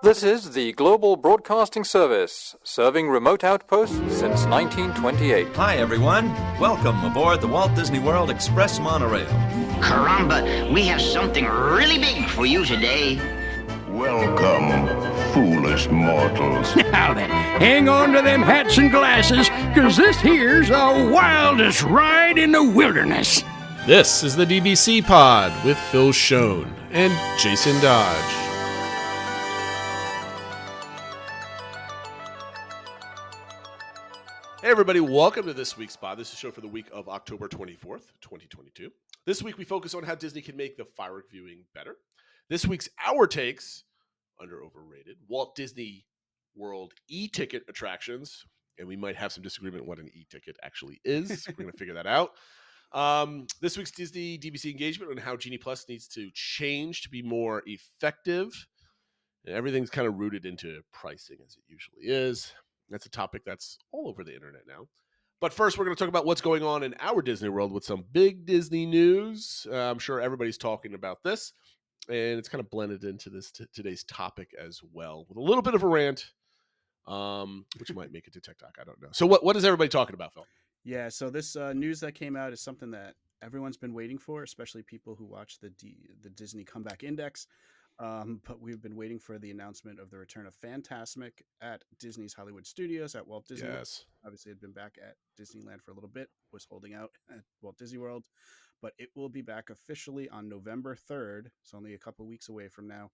This is the Global Broadcasting Service, serving remote outposts since 1928. Hi, everyone. Welcome aboard the Walt Disney World Express monorail. Caramba, we have something really big for you today. Welcome, foolish mortals. Now then, hang on to them hats and glasses, because this here's the wildest ride in the wilderness. This is the DBC Pod with Phil Schoen and Jason Dodge. Hey everybody, welcome to this week's pod. This is a show for the week of October 24th, 2022. This week we focus on how Disney can make the firework viewing better. This week's Our Takes, under overrated, Walt Disney World e-ticket attractions. And we might have some disagreement on what an e-ticket actually is. We're going to figure that out. This week's Disney DBC engagement on how Genie Plus needs to change to be more effective. And everything's kind of rooted into pricing as it usually is. That's a topic that's all over the internet now. But first, we're going to talk about what's going on in our Disney World with some big Disney news. I'm sure everybody's talking about this, and it's kind of blended into this today's topic as well, with a little bit of a rant, which might make it to TikTok. I don't know. So what is everybody talking about, Phil? Yeah, so this news that came out is something that everyone's been waiting for, especially people who watch the Disney Comeback Index. But we've been waiting for the announcement of the return of Fantasmic at Disney's Hollywood Studios at Walt Disney World. Yes. Obviously, had been back at Disneyland for a little bit, was holding out at Walt Disney World, but it will be back officially on November 3rd. It's only a couple weeks away from now.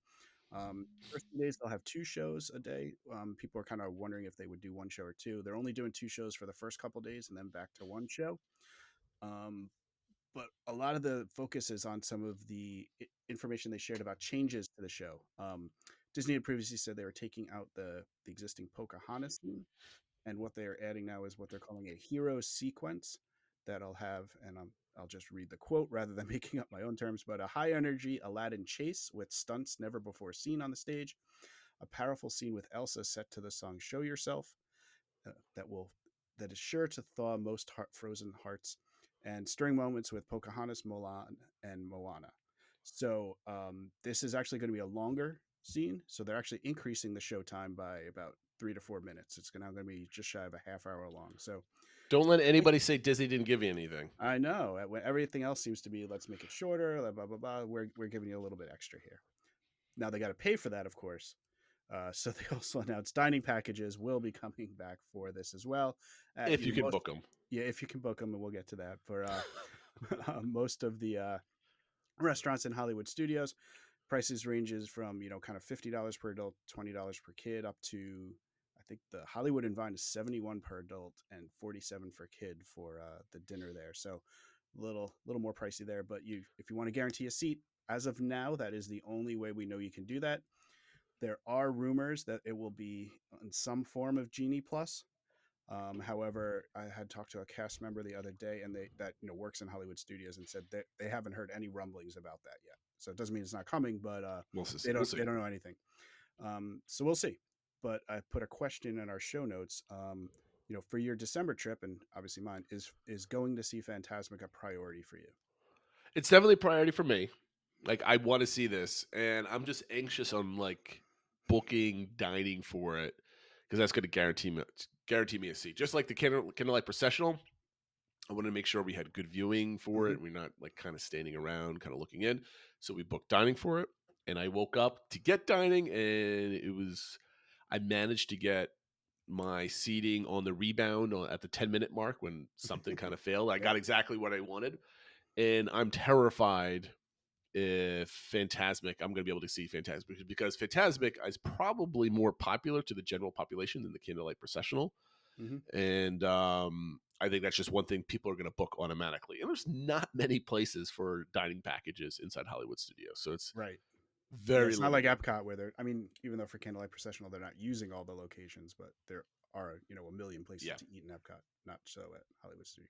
First few days, they'll have 2 shows a day. People are kind of wondering if they would do 1 show or 2. They're only doing 2 shows for the first couple days and then back to 1 show. But a lot of the focus is on some of the information they shared about changes to the show. Disney had previously said they were taking out the existing Pocahontas scene, and what they are adding now is what they're calling a hero sequence that'll have, and I'll just read the quote rather than making up my own terms, but a high-energy Aladdin chase with stunts never before seen on the stage, a powerful scene with Elsa set to the song Show Yourself that is sure to thaw most frozen hearts, and stirring moments with Pocahontas, Mulan, and Moana. So this is actually going to be a longer scene. So they're actually increasing the show time by about 3 to 4 minutes. It's now going to be just shy of a half hour long. So Don't let anybody say Disney didn't give you anything. I know. When everything else seems to be, let's make it shorter, blah, blah, blah. We're giving you a little bit extra here. Now they got to pay for that, of course. So they also announced dining packages will be coming back for this as well. If you can book them. Yeah, if you can book them, and we'll get to that. For most of the restaurants in Hollywood Studios, prices ranges from kind of $50 per adult, $20 per kid, up to I think the Hollywood and Vine is $71 per adult and $47 for kid for the dinner there. So a little more pricey there. But if you want to guarantee a seat, as of now, that is the only way we know you can do that. There are rumors that it will be in some form of Genie Plus. However, I had talked to a cast member the other day, and that works in Hollywood Studios, and said they haven't heard any rumblings about that yet. So it doesn't mean it's not coming, but they don't know anything. So we'll see. But I put a question in our show notes. For your December trip, and obviously mine, is going to see Fantasmic a priority for you? It's definitely a priority for me. Like, I want to see this, and I'm just anxious on booking dining for it, because that's going to guarantee me a seat. Just like the Candlelight Processional, I wanted to make sure we had good viewing for it. We're not kind of standing around, kind of looking in. So we booked dining for it, and I woke up to get dining, and I managed to get my seating on the rebound at the 10-minute mark when something kind of failed. I got exactly what I wanted, and I'm terrified if Fantasmic, I'm going to be able to see Fantasmic, because Fantasmic is probably more popular to the general population than the Candlelight Processional. Mm-hmm. And I think that's just one thing people are going to book automatically. And there's not many places for dining packages inside Hollywood Studios. So it's right. Very it's not like Epcot where even though for Candlelight Processional, they're not using all the locations, but there are, a million places to eat in Epcot, not so at Hollywood Studios.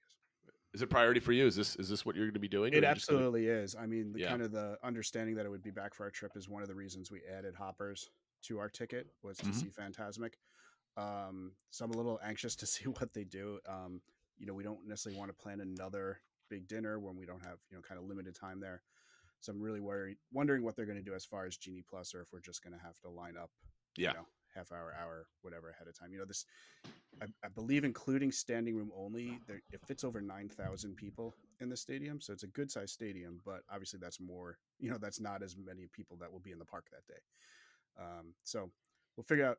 Is it priority for you? Is this what you're going to be doing? It absolutely is. I mean, kind of the understanding that it would be back for our trip is one of the reasons we added hoppers to our ticket, was to see Fantasmic. So I'm a little anxious to see what they do. We don't necessarily want to plan another big dinner when we don't have, kind of limited time there. So I'm really wondering what they're going to do as far as Genie Plus, or if we're just going to have to line up Yeah. Half hour, whatever ahead of time. This, I believe, including standing room only, it fits over 9,000 people in the stadium. So it's a good sized stadium, but obviously that's more, that's not as many people that will be in the park that day. So we'll figure out,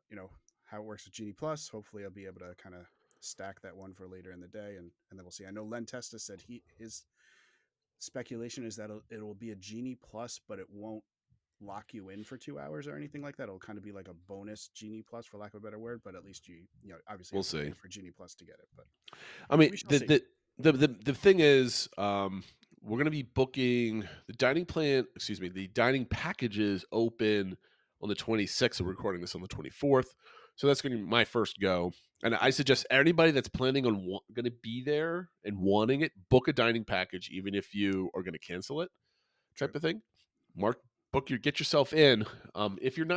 how it works with Genie Plus. Hopefully I'll be able to kind of stack that one for later in the day. And then we'll see. I know Len Testa said his speculation is that it will be a Genie Plus, but it won't lock you in for 2 hours or anything like that. It'll kind of be like a bonus Genie Plus, for lack of a better word, but at least obviously We'll have to pay see. for Genie Plus to get it. But I mean, we shall see. the thing is, we're going to be booking the dining plan. Excuse me, the dining packages open on the 26th. We're recording this on the 24th, so that's going to be my first go. And I suggest anybody that's planning on going to be there and wanting it, book a dining package, even if you are going to cancel it, type of thing. Get yourself in. If you're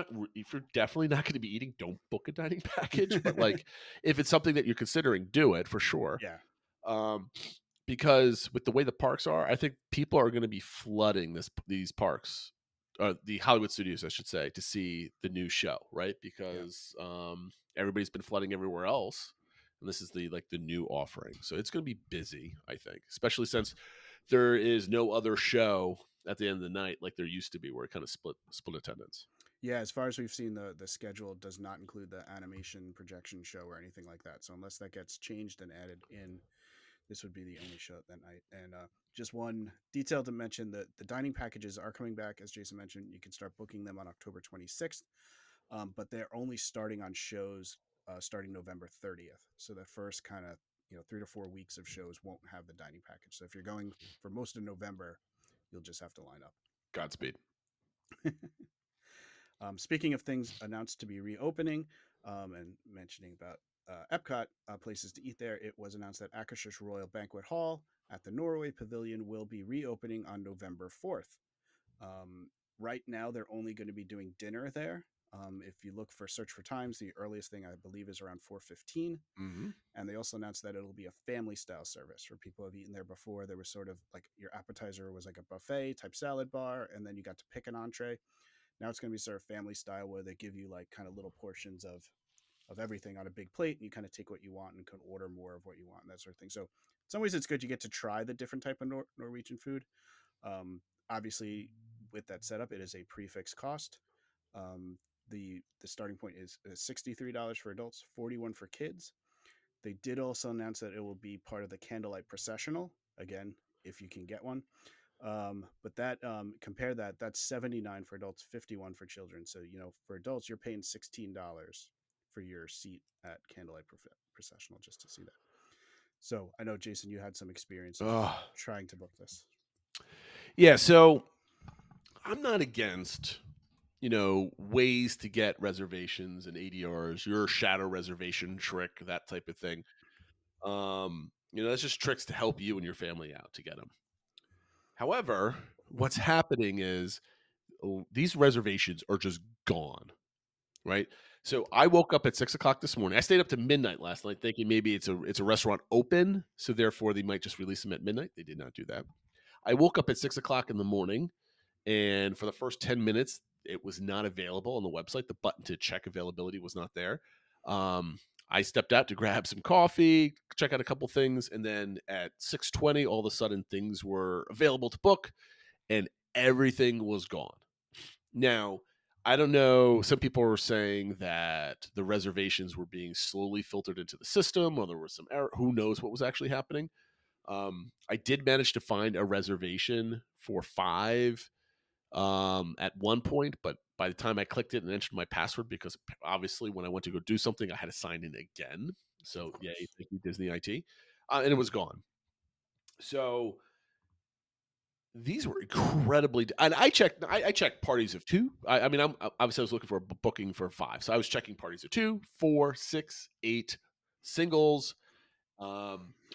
definitely not going to be eating, don't book a dining package. But like, if it's something that you're considering, do it for sure. Yeah. Because with the way the parks are, I think people are going to be flooding these parks, the Hollywood studios, I should say, to see the new show, right? Because everybody's been flooding everywhere else, and this is the new offering, so it's going to be busy. I think, especially since there is no other show at the end of the night like there used to be, where it kind of split attendance. Yeah, as far as we've seen, the schedule does not include the animation projection show or anything like that. So unless that gets changed and added in, this would be the only show that night. And just one detail to mention, that the dining packages are coming back, as Jason mentioned. You can start booking them on October 26th, but they're only starting on shows starting November 30th. So the first kind of 3 to 4 weeks of shows won't have the dining package. So if you're going for most of November, you'll just have to line up. Godspeed. Speaking of things announced to be reopening, and mentioning about Epcot, places to eat there, it was announced that Akershus Royal Banquet Hall at the Norway Pavilion will be reopening on November 4th. Right now, they're only going to be doing dinner there. If you look for search for times, the earliest thing I believe is around 4:15. Mm-hmm. And they also announced that it'll be a family style service for people who have eaten there before. There was sort of like your appetizer was like a buffet type salad bar, and then you got to pick an entree. Now it's going to be sort of family style, where they give you like kind of little portions of everything on a big plate, and you kind of take what you want and can order more of what you want and that sort of thing. So in some ways it's good. You get to try the different type of Norwegian food. Obviously, with that setup, it is a prefix cost. The starting point is $63 for adults, $41 for kids. They did also announce that it will be part of the candlelight processional, again, if you can get one. But that compare that's $79 for adults, $51 for children. So for adults, you're paying $16 for your seat at candlelight processional just to see that. So I know, Jason, you had some experiences trying to book this. Yeah, so I'm not against ways to get reservations and ADRs, your shadow reservation trick, that type of thing. That's just tricks to help you and your family out to get them. However, what's happening is these reservations are just gone, right? So I woke up at 6:00 this morning. I stayed up to midnight last night thinking maybe it's a restaurant open, so therefore they might just release them at midnight. They did not do that. I woke up at 6:00 in the morning, and for the first 10 minutes, it was not available on the website. The button to check availability was not there. I stepped out to grab some coffee, check out a couple things, and then at 6:20, all of a sudden things were available to book, and everything was gone. Now, I don't know. Some people were saying that the reservations were being slowly filtered into the system, or there was some error. Who knows what was actually happening? I did manage to find a reservation for 5 at one point, but by the time I clicked it and entered my password, because obviously when I went to go do something, I had to sign in again. So yeah, thank you, Disney IT, and it was gone. So these were incredibly, and I checked parties of 2. I mean, I'm obviously I was looking for a booking for 5, so I was checking parties of 2, 4, 6, 8, singles.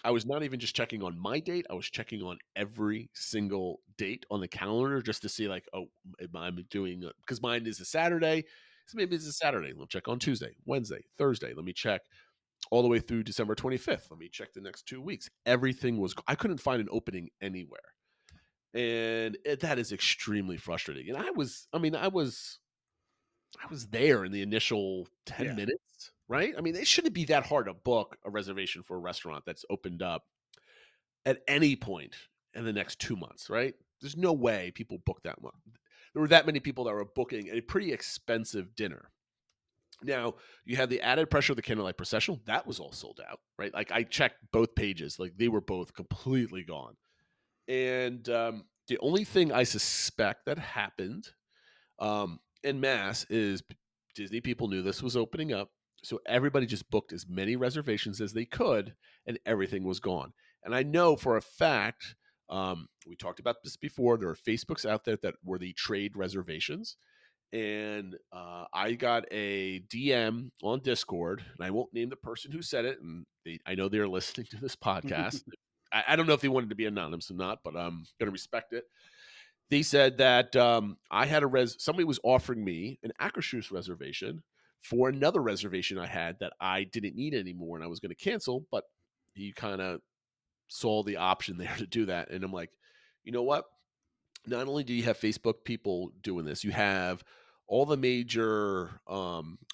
I was not even just checking on my date. I was checking on every single date on the calendar just to see, like, oh, I'm doing, because mine is a Saturday. So maybe it's a Saturday. We'll check on Tuesday, Wednesday, Thursday. Let me check all the way through December 25th. Let me check the next 2 weeks. Everything was, I couldn't find an opening anywhere. And that is extremely frustrating. And I was I was there in the initial 10 Yeah. minutes, right? I mean, it shouldn't be that hard to book a reservation for a restaurant that's opened up at any point in the next 2 months, right? There's no way people book that much. There were that many people that were booking a pretty expensive dinner. Now, you had the added pressure of the candlelight processional. That was all sold out, right? Like I checked both pages, like they were both completely gone. And the only thing I suspect that happened en masse is Disney people knew this was opening up. So everybody just booked as many reservations as they could, and everything was gone. And I know for a fact, we talked about this before, there are Facebooks out there that were the trade reservations. And I got a DM on Discord, and I won't name the person who said it. And I know they're listening to this podcast. I don't know if they wanted to be anonymous or not, but I'm going to respect it. They said that I had somebody was offering me an Akershus reservation for another reservation I had that I didn't need anymore, and I was going to cancel, but he kind of saw the option there to do that. And I'm like, you know what? Not only do you have Facebook people doing this, you have all the major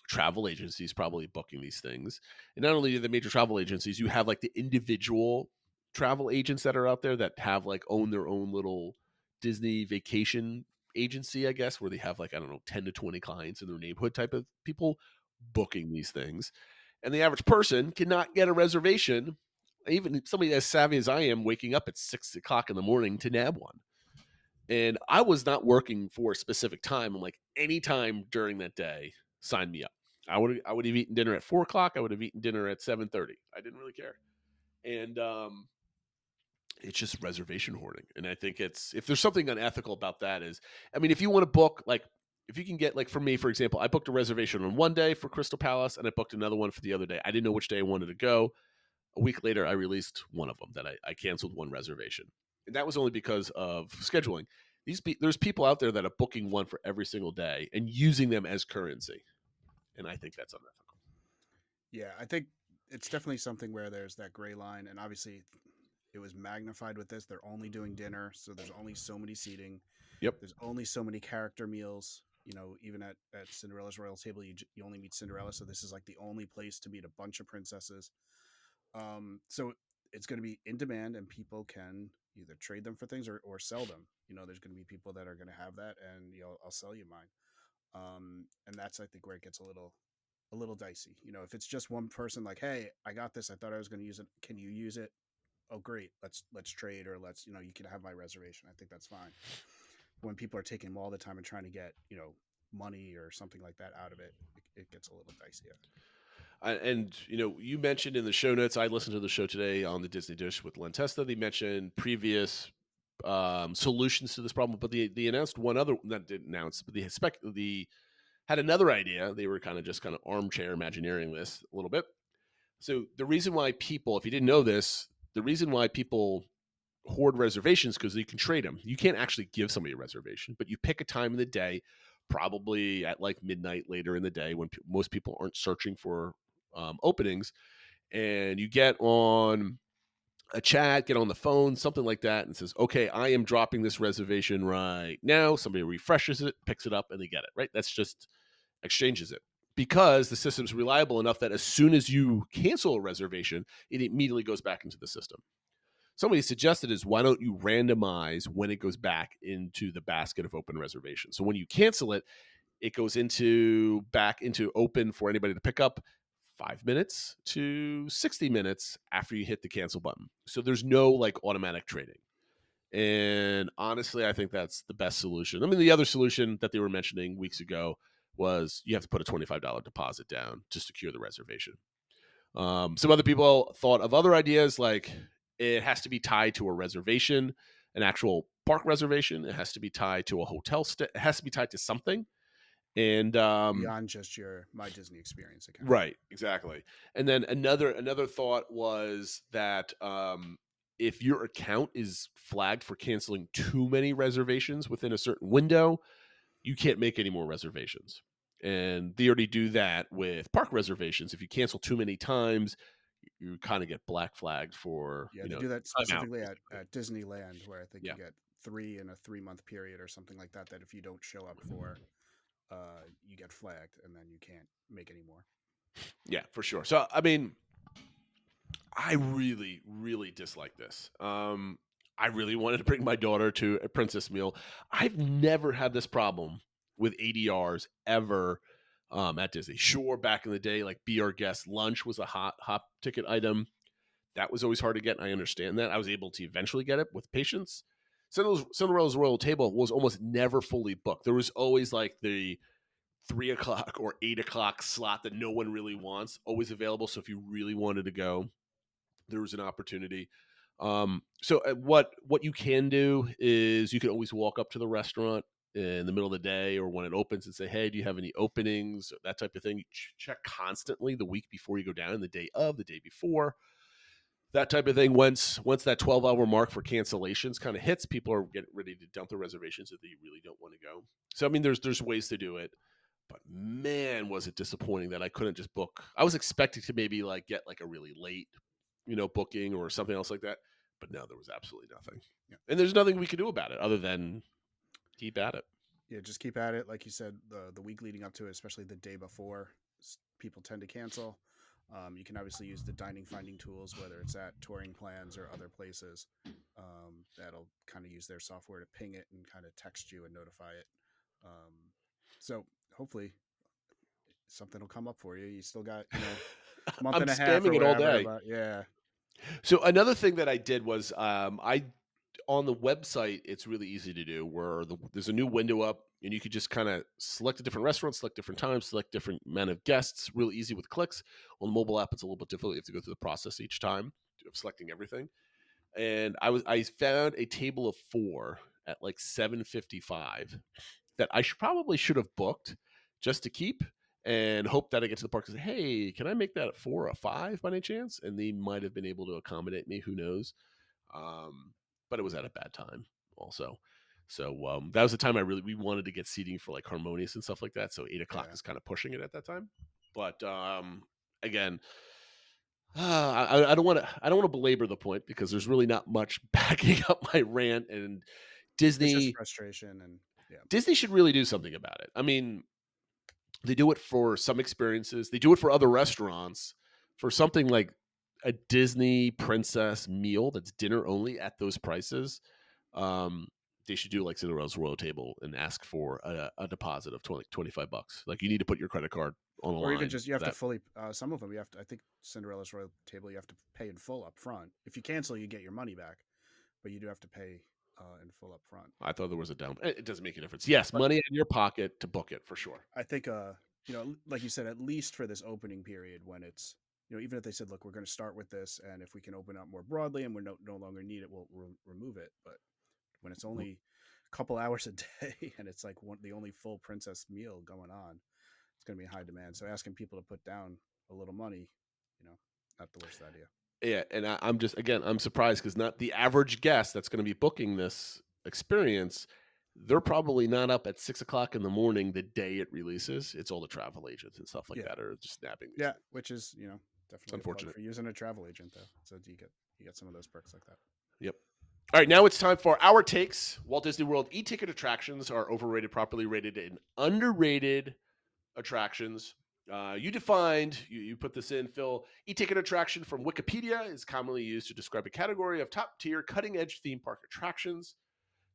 travel agencies probably booking these things. And not only the major travel agencies, you have like the individual travel agents that are out there that have like own their own little Disney vacation agency, I guess, where they have like, I don't know, 10 to 20 clients in their neighborhood type of people booking these things. And the average person cannot get a reservation. Even somebody as savvy as I am, waking up at 6 o'clock in the morning to nab one. And I was not working for a specific time. I'm like, any time during that day, sign me up. I would have eaten dinner at 4 o'clock. I would have eaten dinner at 7:30. I didn't really care. And it's just reservation hoarding. And I think if there's something unethical about that is, I mean, if you want to book, like, if you can get, like, for me, for example, I booked a reservation on one day for Crystal Palace, and I booked another one for the other day. I didn't know which day I wanted to go. A week later, I released one of them that I canceled one reservation. And that was only because of scheduling. There's people out there that are booking one for every single day and using them as currency. And I think that's unethical. Yeah, I think it's definitely something where there's that gray line, and obviously it was magnified with this. They're only doing dinner, so there's only so many seating. Yep. There's only so many character meals. Even at Cinderella's royal table, you only meet Cinderella, so this is like the only place to meet a bunch of princesses. So it's going to be in demand, and people can either trade them for things or sell them. There's going to be people that are going to have that, and I'll sell you mine. And that's, I think, where it gets a little dicey. If it's just one person, like, hey, I got this, I thought I was going to use it, can you use it? Oh, great, let's trade, or let's, you can have my reservation. I think that's fine. When people are taking all the time and trying to get money or something like that out of it, it gets a little dicey. And you mentioned in the show notes, I listened to the show today on the Disney Dish with Len Testa. They mentioned previous solutions to this problem, but they announced one other. Not didn't announce, but they had another idea. They were kind of armchair imagineering this a little bit. So the reason why people, if you didn't know this, the reason why people hoard reservations because you can trade them. You can't actually give somebody a reservation, but you pick a time in the day, probably at like midnight later in the day when most people aren't searching for openings, and you get on a chat, get on the phone, something like that, and says, okay, I am dropping this reservation right now. Somebody refreshes it, picks it up, and they get it, right? That's just exchanges it. Because the system's reliable enough that as soon as you cancel a reservation, it immediately goes back into the system. Somebody suggested is, why don't you randomize when it goes back into the basket of open reservations? So when you cancel it, it goes back into open for anybody to pick up 5 minutes to 60 minutes after you hit the cancel button. So there's no like automatic trading. And honestly, I think that's the best solution. I mean, the other solution that they were mentioning weeks ago was you have to put a $25 deposit down to secure the reservation. Some other people thought of other ideas, like it has to be tied to a reservation, an actual park reservation. It has to be tied to a hotel stay. It has to be tied to something. And beyond just your My Disney Experience account. Right, exactly. And then another thought was that if your account is flagged for canceling too many reservations within a certain window, you can't make any more reservations. And they already do that with park reservations. If you cancel too many times, you kind of get black flagged for. Yeah, they do that specifically at Disneyland, where I think you get 3 in a 3-month period or something like that. That if you don't show up for, you get flagged, and then you can't make any more. Yeah, for sure. So I mean, I really, really dislike this. I really wanted to bring my daughter to a princess meal. I've never had this problem with ADRs ever at Disney. Sure, back in the day, like Be Our Guest lunch was a hot ticket item. That was always hard to get. And I understand that. I was able to eventually get it with patience. Cinderella's Royal Table was almost never fully booked. There was always like the 3 o'clock or 8 o'clock slot that no one really wants, always available. So if you really wanted to go, there was an opportunity. What you can do is you can always walk up to the restaurant in the middle of the day or when it opens and say, hey, do you have any openings? That type of thing. You check constantly the week before you go down, the day of, the day before. That type of thing. Once that 12-hour mark for cancellations kind of hits, people are getting ready to dump their reservations if they really don't want to go. So I mean, there's ways to do it. But man, was it disappointing that I couldn't just book. I was expecting to maybe like get like a really late, booking or something else like that. But no, there was absolutely nothing. Yeah. And there's nothing we could do about it other than keep at it. Yeah, just keep at it. Like you said, the week leading up to it, especially the day before, people tend to cancel. You can obviously use the dining finding tools, whether it's at touring plans or other places. That'll kind of use their software to ping it and kind of text you and notify it. So hopefully something will come up for you. You still got a month I'm and a half or spamming it all whatever, day. but yeah. So another thing that I did was I on the website, it's really easy to do where there's a new window up and you could just kind of select a different restaurant, select different times, select different amount of guests, really easy with clicks. On the mobile app, it's a little bit difficult. You have to go through the process each time of selecting everything. And I found a table of 4 at like 7:55 that I probably should have booked just to keep and hope that I get to the park and say, hey, can I make that at 4 or 5 by any chance? And they might have been able to accommodate me. Who knows? But it was at a bad time also. So that was the time we wanted to get seating for like Harmonious and stuff like that. So 8 o'clock is kind of pushing it at that time. But again, I don't want to belabor the point because there's really not much backing up my rant. And It's just Disney frustration, and yeah, Disney should really do something about it. I mean, they do it for some experiences. They do it for other restaurants. For something like a Disney princess meal that's dinner only at those prices, they should do like Cinderella's Royal Table and ask for a deposit of $25. Like you need to put your credit card on the line. or even just you have to fully. Some of them you have to. I think Cinderella's Royal Table you have to pay in full up front. If you cancel, you get your money back, but you do have to pay in full up front. I thought there was a down. It doesn't make a difference. Yes, But money in your pocket to book it for sure. I think like you said, at least for this opening period when it's even if they said, look, we're going to start with this, and if we can open up more broadly and we no longer need it, we'll remove it. But when it's only a couple hours a day and it's like the only full princess meal going on, it's going to be in high demand. So asking people to put down a little money, not the worst idea. Yeah, and I'm surprised because not the average guest that's going to be booking this experience, they're probably not up at 6:00 in the morning the day it releases. It's all the travel agents and stuff like that are just snapping these things. Which is definitely unfortunate for using a travel agent though. So you get some of those perks like that. Yep. All right, now it's time for our takes. Walt Disney World e-ticket attractions are overrated, properly rated, and underrated attractions. You put this in, Phil. E-ticket attraction from Wikipedia is commonly used to describe a category of top-tier, cutting-edge theme park attractions.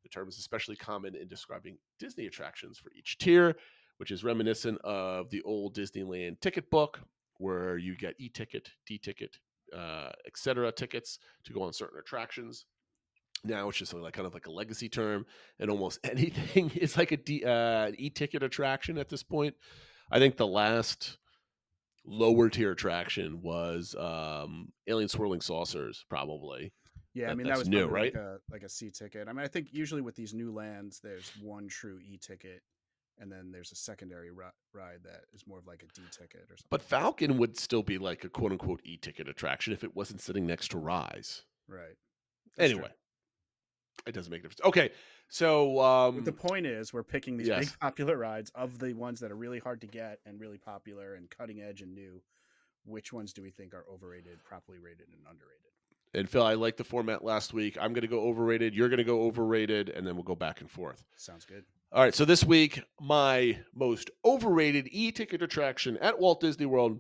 The term is especially common in describing Disney attractions for each tier, which is reminiscent of the old Disneyland ticket book, where you get e-ticket, D-ticket, etc. tickets to go on certain attractions. Now it's just kind of like a legacy term, and almost anything is like an e-ticket attraction at this point. I think the last lower tier attraction was Alien Swirling Saucers, probably. Yeah, I mean that was new, right? Like a C ticket. I mean, I think usually with these new lands, there's one true e-ticket, and then there's a secondary ride that is more of like a D ticket or something. But Falcon would still be like a quote unquote e-ticket attraction if it wasn't sitting next to Rise. Right. That's anyway. True. It doesn't make a difference. Okay, so but the point is, we're picking these big popular rides of the ones that are really hard to get and really popular and cutting edge and new. Which ones do we think are overrated, properly rated, and underrated? And Phil, I liked the format last week. I'm going to go overrated. You're going to go overrated, and then we'll go back and forth. Sounds good. All right, so this week, my most overrated e-ticket attraction at Walt Disney World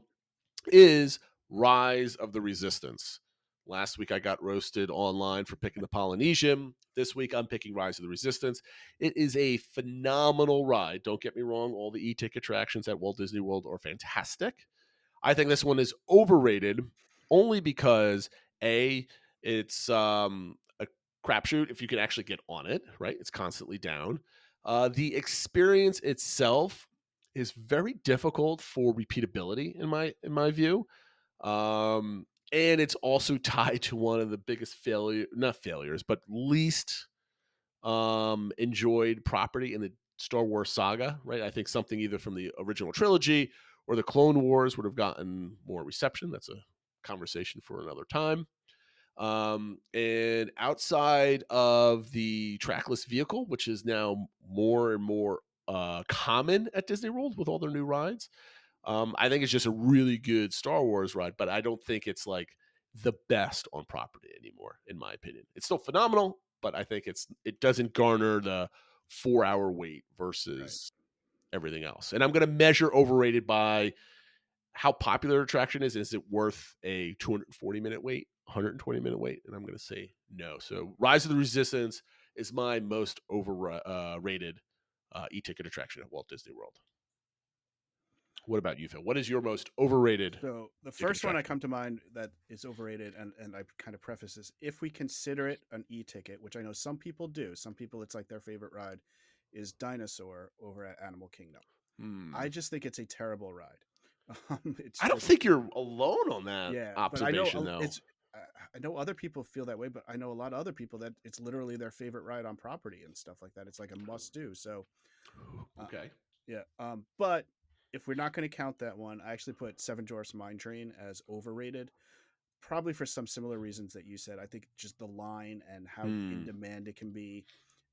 is Rise of the Resistance. Last week, I got roasted online for picking the Polynesian. This week, I'm picking Rise of the Resistance. It is a phenomenal ride. Don't get me wrong, all the e-ticket attractions at Walt Disney World are fantastic. I think this one is overrated only because it's a crapshoot if you can actually get on it. Right, it's constantly down. The experience itself is very difficult for repeatability in my view, and it's also tied to one of the biggest not failures, but least enjoyed property in the Star Wars saga, right? I think something either from the original trilogy or the Clone Wars would have gotten more reception. That's a conversation for another time. And outside of the trackless vehicle, which is now more and more common at Disney World with all their new rides, I think it's just a really good Star Wars ride, but I don't think it's like the best on property anymore, in my opinion. It's still phenomenal, but I think it doesn't garner the 4 hour wait Right. versus everything else. And I'm going to measure overrated by how popular attraction is. Is it worth a 240-minute wait, 120-minute wait? And I'm going to say no. So Rise of the Resistance is my most overrated e-ticket attraction at Walt Disney World. What about you, Phil? What is your most overrated? So the ticket first one I attraction? come to mind that is overrated, and I kind of preface this: if we consider it an e-ticket, which I know some people do, some people it's like their favorite ride, is Dinosaur over at Animal Kingdom. I Hmm. just think it's a terrible ride. It's I don't just think you're alone on that yeah, but I know observation, though. it's. I know other people feel that way, but I know a lot of other people that it's literally their favorite ride on property and stuff like that. It's like a must do. So uh, Okay. yeah, but if we're not going to count that one, I actually put Seven Dwarfs Mine Train as overrated, probably for some similar reasons that you said. I think just the line and how in Hmm. demand it can be,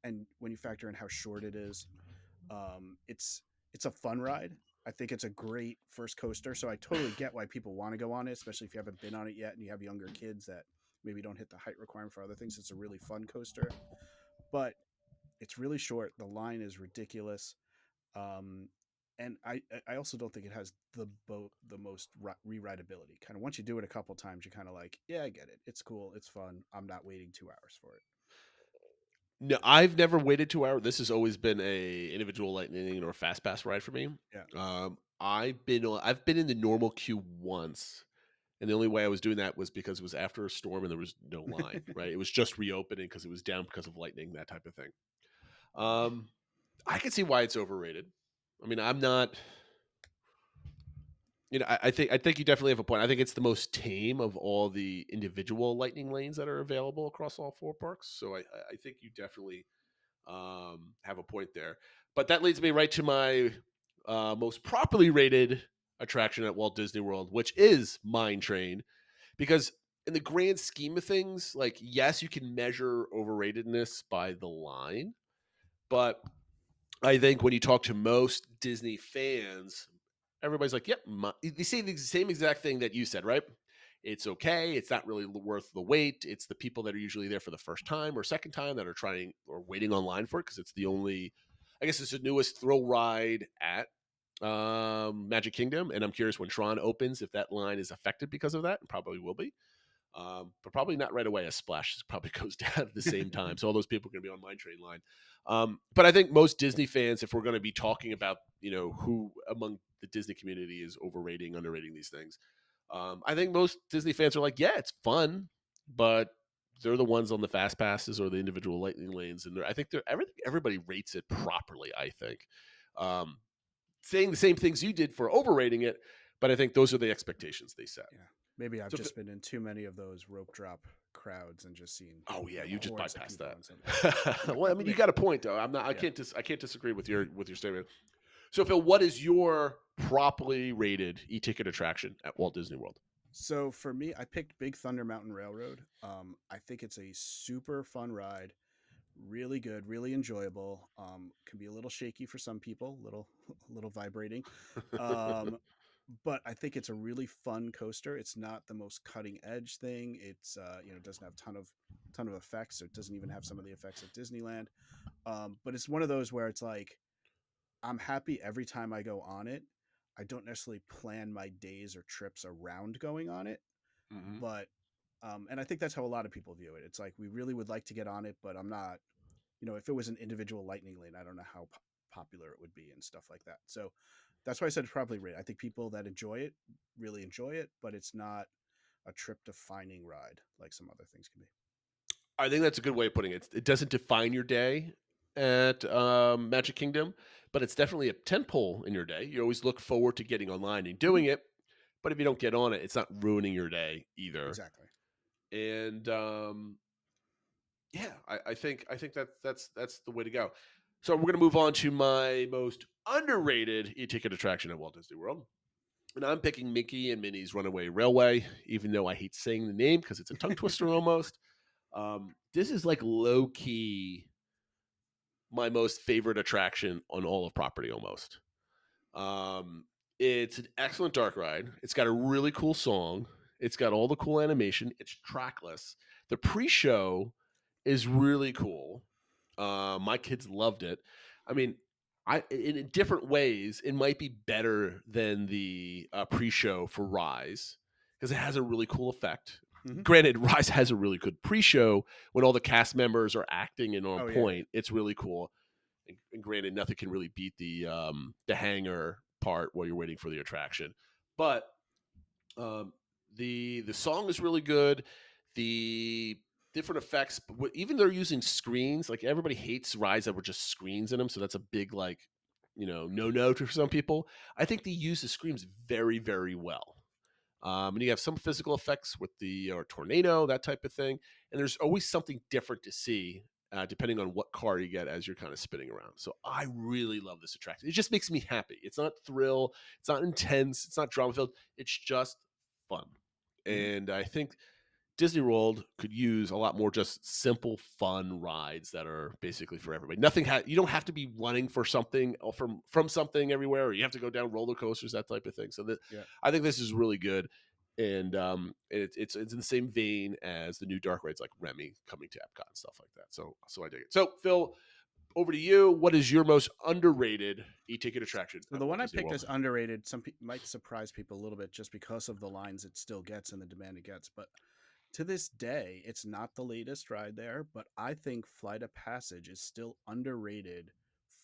and when you factor in how short it is, it's a fun ride. I think it's a great first coaster, so I totally get why people want to go on it, especially if you haven't been on it yet and you have younger kids that maybe don't hit the height requirement for other things. It's a really fun coaster, but it's really short. The line is ridiculous. Um, and I also don't think it has the most rewritability. Kind of once you do it a couple times, you're kind of like, yeah, I get it. It's cool. It's fun. I'm not waiting 2 hours for it. No, I've never waited 2 hours. This has always been a individual lightning or fast pass ride for me. Yeah. I've been in the normal queue once, and the only way I was doing that was because it was after a storm and there was no line. Right, it was just reopening because it was down because of lightning, that type of thing. Um, I can see why it's overrated. I mean, I'm not. I think you definitely have a point. I think it's the most tame of all the individual lightning lanes that are available across all four parks. So I think you definitely have a point there. But that leads me right to my most properly rated attraction at Walt Disney World, which is Mine Train, because in the grand scheme of things, like yes, you can measure overratedness by the line, but I think when you talk to most Disney fans, everybody's like, "Yep." They say the same exact thing that you said, right? It's okay. It's not really worth the wait. It's the people that are usually there for the first time or second time that are trying or waiting online for it because it's the only, I guess, it's the newest thrill ride at Magic Kingdom. And I'm curious when Tron opens if that line is affected because of that. It probably will be. But probably not right away. As Splash probably goes down at the same time, so all those people are going to be on Mine Train line. But I think most Disney fans, if we're going to be talking about who among the Disney community is overrating, underrating these things, I think most Disney fans are like, yeah, it's fun, but they're the ones on the fast passes or the individual lightning lanes, and I think everybody rates it properly. I think um, saying the same things you did for overrating it, but I think those are the expectations they set. Yeah. Maybe I've So just been in too many of those rope drop crowds and just seen, oh yeah, you just hordes of bypassed people that. on something. Well, I mean, you got a point though. I'm not. I Yeah. can't disagree with your statement. So, Phil, what is your properly rated e-ticket attraction at Walt Disney World? So for me, I picked Big Thunder Mountain Railroad. I think it's a super fun ride, really good, really enjoyable. Can be a little shaky for some people, little little vibrating. Um, but I think it's a really fun coaster. It's not the most cutting edge thing. It's doesn't have ton of effects. It doesn't even have some of the effects at Disneyland. But it's one of those where it's like I'm happy every time I go on it. I don't necessarily plan my days or trips around going on it, but and I think that's how a lot of people view it. It's like we really would like to get on it, but I'm not. If it was an individual lightning lane, I don't know how popular it would be and stuff like that. So that's why I said it's probably rate. I think people that enjoy it really enjoy it, but it's not a trip defining ride like some other things can be. I think that's a good way of putting it. It doesn't define your day at Magic Kingdom, but it's definitely a tentpole in your day. You always look forward to getting online and doing it, but if you don't get on it, it's not ruining your day either. Exactly. And yeah, I think that's the way to go. So we're gonna move on to my most underrated e-ticket attraction at Walt Disney World. And I'm picking Mickey and Minnie's Runaway Railway, even though I hate saying the name because it's a tongue twister almost. This is like low key my most favorite attraction on all of property almost. It's an excellent dark ride. It's got a really cool song. It's got all the cool animation. It's trackless. The pre-show is really cool. My kids loved it. I mean, in different ways, it might be better than the pre-show for Rise because it has a really cool effect. Granted, Rise has a really good pre-show when all the cast members are acting and on point. Yeah. It's really cool. And granted, nothing can really beat the hangar part while you're waiting for the attraction. But the song is really good. The different effects, but even they're using screens. Like everybody hates rides that were just screens in them, so that's a big no for some people. I think they use the screens very, very well. And you have some physical effects with the tornado, that type of thing. And there's always something different to see, depending on what car you get as you're kind of spinning around. So I really love this attraction. It just makes me happy. It's not thrill. It's not intense. It's not drama filled. It's just fun. And I think Disney World could use a lot more just simple, fun rides that are basically for everybody. You don't have to be running for something or from something everywhere, or you have to go down roller coasters, that type of thing. So I think this is really good, and it's in the same vein as the new dark rides like Remy coming to Epcot and stuff like that. So I dig it. So Phil, over to you. What is your most underrated e-ticket attraction? So the one I picked as underrated, some people might surprise people a little bit just because of the lines it still gets and the demand it gets, but to this day, it's not the latest ride there, but I think Flight of Passage is still underrated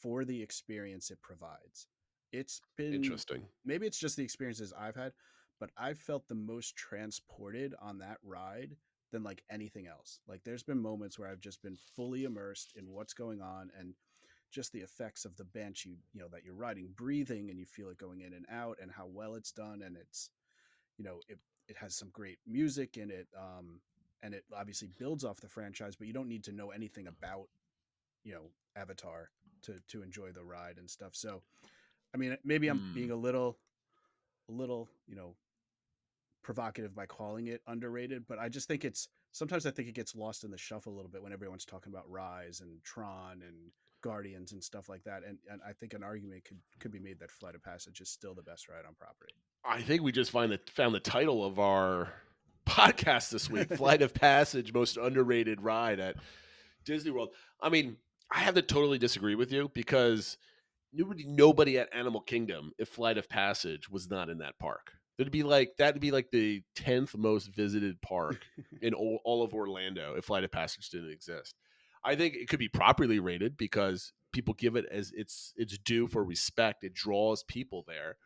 for the experience it provides. It's been interesting. Maybe it's just the experiences I've had, but I've felt the most transported on that ride than like anything else. Like there's been moments where I've just been fully immersed in what's going on and just the effects of the bench that you're riding, breathing, and you feel it going in and out, and how well it's done, and it's it has some great music in it, and it obviously builds off the franchise, but you don't need to know anything about Avatar to enjoy the ride and stuff. So I mean, maybe I'm being a little provocative by calling it underrated, but I just think sometimes I think it gets lost in the shuffle a little bit when everyone's talking about Rise and Tron and Guardians and stuff like that, and I think an argument could be made that Flight of Passage is still the best ride on property. I think we just found the title of our podcast this week: Flight of Passage, most underrated ride at Disney World. I mean, I have to totally disagree with you because nobody at Animal Kingdom, if Flight of Passage was not in that park, that'd be like the 10th most visited park in all of Orlando if Flight of Passage didn't exist. I think it could be properly rated because people give it as its due for respect. It draws people there.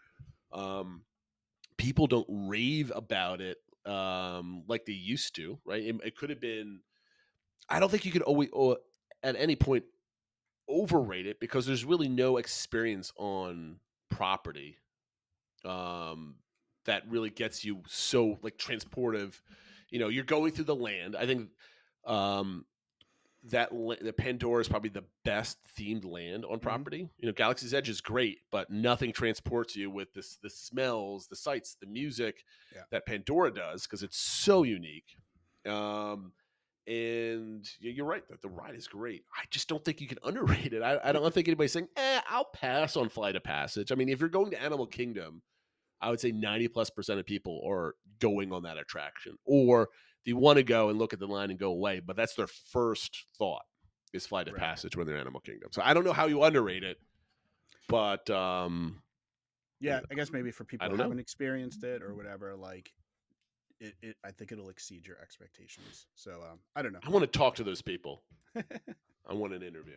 People don't rave about it like they used to, right? It could have been. I don't think you could always at any point overrate it because there's really no experience on property that really gets you so like transportive. You're going through the land. I think the Pandora is probably the best themed land on property. Galaxy's Edge is great, but nothing transports you with the smells, the sights, the music that Pandora does because it's so unique. And you're right that the ride is great. I just don't think you can underrate it. I don't think anybody's saying, I'll pass on Flight of Passage. I mean, if you're going to Animal Kingdom, I would say 90+% of people are going on that attraction, or they want to go and look at the line and go away, but that's their first thought Flight of Right. Passage when they're Animal Kingdom. So I don't know how you underrate it, but yeah, I guess maybe for people I who don't know. haven't experienced it or whatever, like it I think it'll exceed your expectations. So I don't know. I want to talk to those people. I want an interview.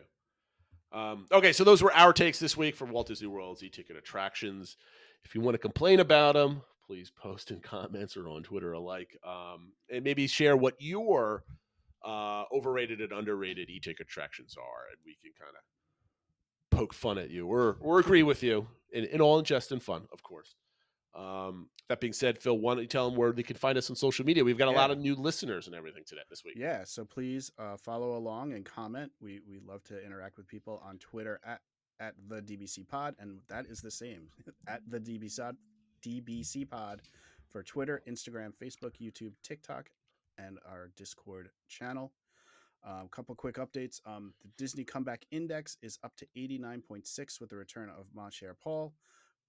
Okay, so those were our takes this week from Walt Disney World's e-ticket attractions. If you want to complain about them, please post in comments or on Twitter alike, and maybe share what your overrated and underrated e-ticket attractions are, and we can kind of poke fun at you or agree with you in all jest and fun, of course. That being said, Phil, why don't you tell them where they can find us on social media? We've got a lot Yeah. of new listeners and everything today this week. Yeah, so please follow along and comment. We love to interact with people on Twitter at the DBC Pod, and that is the same at the DBC Pod for Twitter, Instagram, Facebook, YouTube, TikTok, and our Discord channel. A couple quick updates. The Disney Comeback Index is up to 89.6 with the return of Mon Cher Paul,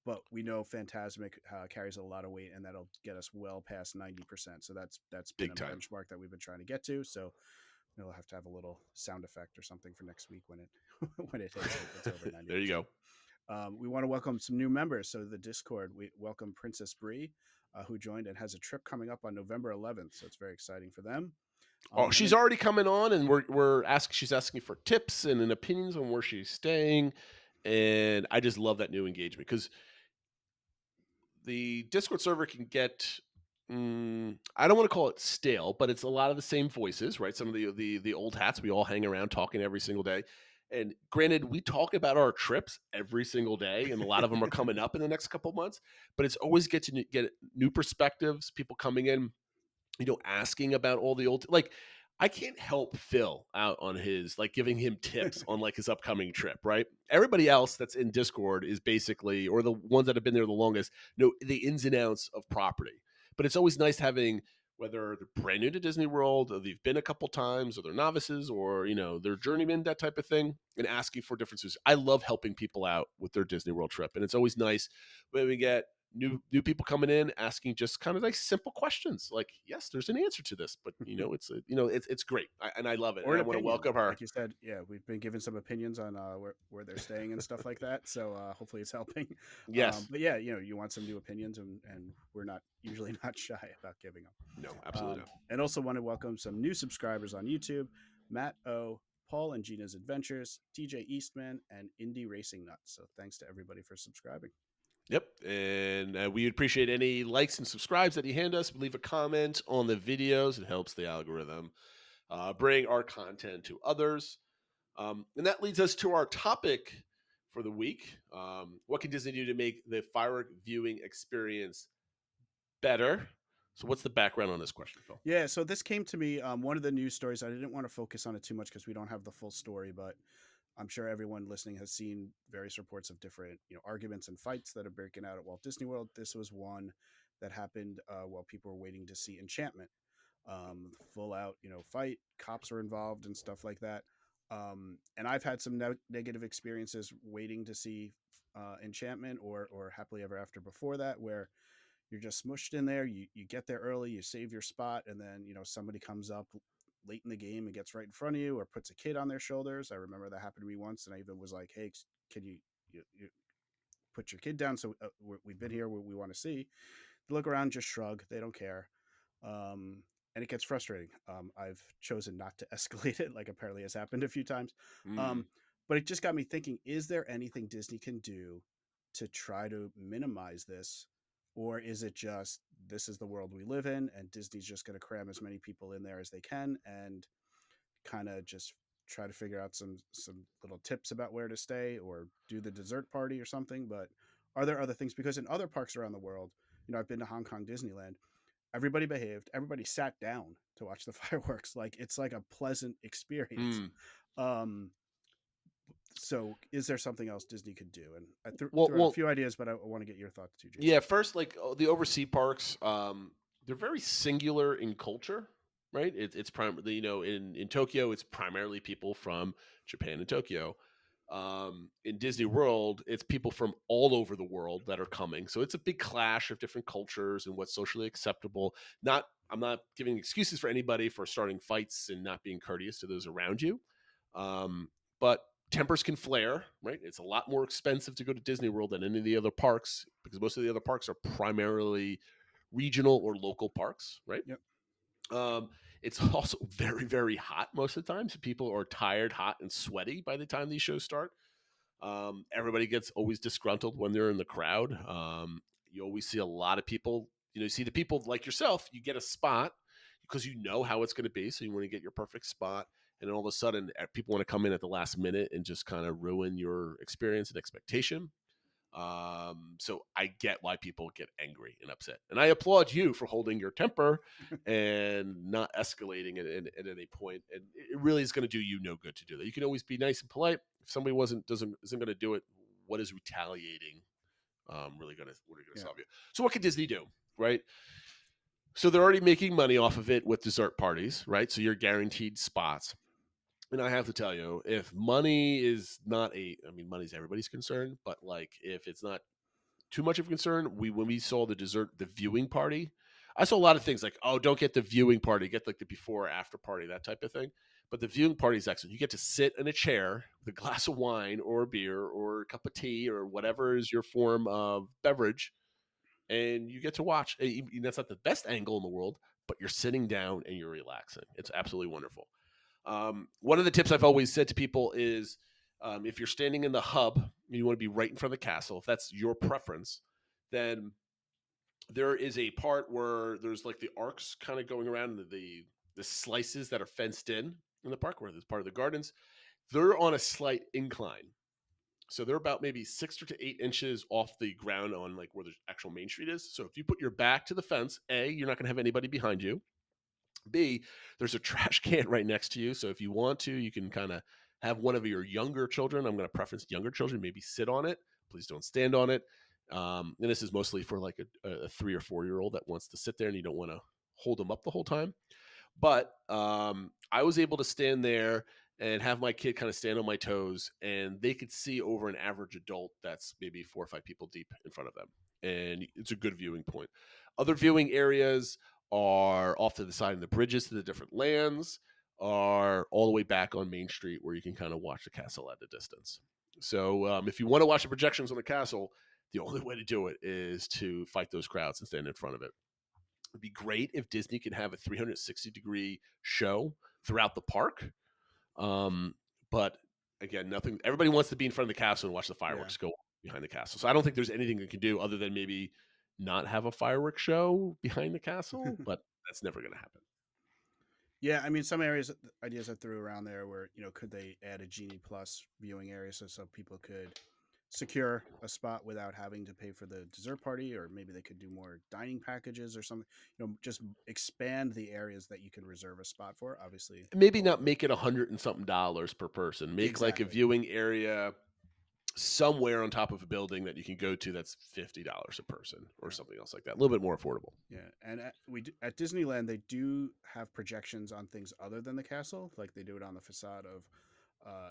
but we know Fantasmic carries a lot of weight, and that'll get us well past 90%. So that's been Big a time. benchmark that we've been trying to get to. So we'll have to have a little sound effect or something for next week when it when it hits it's over 90%. There you go. We want to welcome some new members. So the Discord, we welcome Princess Bree, who joined and has a trip coming up on November 11th. So it's very exciting for them. Oh, she's already coming on, and we're asking. She's asking for tips and opinions on where she's staying, and I just love that new engagement because the Discord server can get. I don't want to call it stale, but it's a lot of the same voices, right? Some of the old hats. We all hang around talking every single day. And granted, we talk about our trips every single day, and a lot of them are coming up in the next couple of months. But it's always get to get new perspectives, people coming in, asking about all the old, like, I can't help Phil out on his, like, giving him tips on like his upcoming trip, right? Everybody else that's in Discord is basically, or the ones that have been there the longest, know the ins and outs of property. But it's always nice having, whether they're brand new to Disney World, or they've been a couple times, or they're novices, or they're journeymen, that type of thing, and asking for differences. I love helping people out with their Disney World trip, and it's always nice when we get new people coming in asking just kind of like simple questions, like, yes, there's an answer to this, but it's great, and I love it. Or and an I want to opinion, welcome her. like you said. Yeah, we've been given some opinions on where they're staying and stuff like that. So hopefully it's helping. Yes. But yeah, you want some new opinions, and we're not usually not shy about giving them. No, absolutely not. And also want to welcome some new subscribers on YouTube: Matt O, Paul and Gina's Adventures, TJ Eastman, and Indie Racing Nuts. So thanks to everybody for subscribing. Yep, and we appreciate any likes and subscribes that you hand us. Leave a comment on the videos; it helps the algorithm bring our content to others. And that leads us to our topic for the week: what can Disney do to make the firework viewing experience better? So, what's the background on this question, Phil? Yeah, so this came to me. One of the news stories. I didn't want to focus on it too much because we don't have the full story, but I'm sure everyone listening has seen various reports of different, arguments and fights that are breaking out at Walt Disney World. This was one that happened while people were waiting to see Enchantment. Full out, fight. Cops were involved and stuff like that. And I've had some negative experiences waiting to see Enchantment or Happily Ever After before that, where you're just smushed in there. You get there early, you save your spot, and then somebody comes up late in the game and gets right in front of you or puts a kid on their shoulders. I remember that happened to me once, and I even was like, "Hey, can you put your kid down? So we've been here. We want to see." They look around, just shrug. They don't care, and it gets frustrating. I've chosen not to escalate it, like apparently has happened a few times. But it just got me thinking: is there anything Disney can do to try to minimize this? Or is it just, this is the world we live in, and Disney's just going to cram as many people in there as they can and kind of just try to figure out some little tips about where to stay or do the dessert party or something? But are there other things? Because in other parks around the world, I've been to Hong Kong Disneyland, everybody behaved, everybody sat down to watch the fireworks. Like, it's like a pleasant experience. So is there something else Disney could do? And I threw out a few ideas, but I want to get your thoughts too, Jason. Yeah, first, like the overseas parks, they're very singular in culture, right? It's primarily, in Tokyo, it's primarily people from Japan and Tokyo. In Disney World, it's people from all over the world that are coming. So it's a big clash of different cultures and what's socially acceptable. I'm not giving excuses for anybody for starting fights and not being courteous to those around you. But tempers can flare, right? It's a lot more expensive to go to Disney World than any of the other parks because most of the other parks are primarily regional or local parks, right? Yep. It's also very, very hot most of the time. So people are tired, hot, and sweaty by the time these shows start. Everybody gets always disgruntled when they're in the crowd. You always see a lot of people, you see the people like yourself, you get a spot because you know how it's going to be. So you want to get your perfect spot. And then all of a sudden, people want to come in at the last minute and just kind of ruin your experience and expectation. So I get why people get angry and upset. And I applaud you for holding your temper and not escalating at any point. And it really is going to do you no good to do that. You can always be nice and polite. If somebody isn't going to do it, what is retaliating really going to solve you? So what can Disney do, right? So they're already making money off of it with dessert parties, right? So you're guaranteed spots. And I have to tell you, if money is not money's everybody's concern, but like if it's not too much of a concern, when we saw the viewing party, I saw a lot of things like, oh, don't get the viewing party, get like the before or after party, that type of thing. But the viewing party is excellent. You get to sit in a chair with a glass of wine or a beer or a cup of tea or whatever is your form of beverage, and you get to watch. That's not the best angle in the world, but you're sitting down and you're relaxing. It's absolutely wonderful. One of the tips I've always said to people is if you're standing in the hub and you want to be right in front of the castle, if that's your preference, then there is a part where there's like the arcs kind of going around the slices that are fenced in the park where there's part of the gardens. They're on a slight incline. So they're about maybe 6 to 8 inches off the ground on like where the actual Main Street is. So if you put your back to the fence, A, you're not going to have anybody behind you. B, there's a trash can right next to you. So if you want to, you can kind of have one of your younger children. I'm going to preference younger children, maybe sit on it. Please don't stand on it. And this is mostly for like a 3 or 4 year old that wants to sit there and you don't want to hold them up the whole time. But I was able to stand there and have my kid kind of stand on my toes, and they could see over an average adult that's maybe 4 or 5 people deep in front of them. And it's a good viewing point. Other viewing areas are off to the side of the bridges to the different lands, are all the way back on Main Street where you can kind of watch the castle at a distance. So if you want to watch the projections on the castle, the only way to do it is to fight those crowds and stand in front of it. It'd be great if Disney could have a 360-degree show throughout the park. But again, nothing. Everybody wants to be in front of the castle and watch the fireworks go behind the castle. So I don't think there's anything they can do other than maybe not have a fireworks show behind the castle, but that's never going to happen. Yeah, I mean, some ideas I threw around there were, could they add a Genie Plus viewing area so people could secure a spot without having to pay for the dessert party, or maybe they could do more dining packages or something. Just expand the areas that you can reserve a spot for. Obviously, maybe not make it $100 and something per person. Make like a viewing area somewhere on top of a building that you can go to that's $50 a person or something else like that, a little bit more affordable. Yeah, and at Disneyland they do have projections on things other than the castle, like they do it on the facade of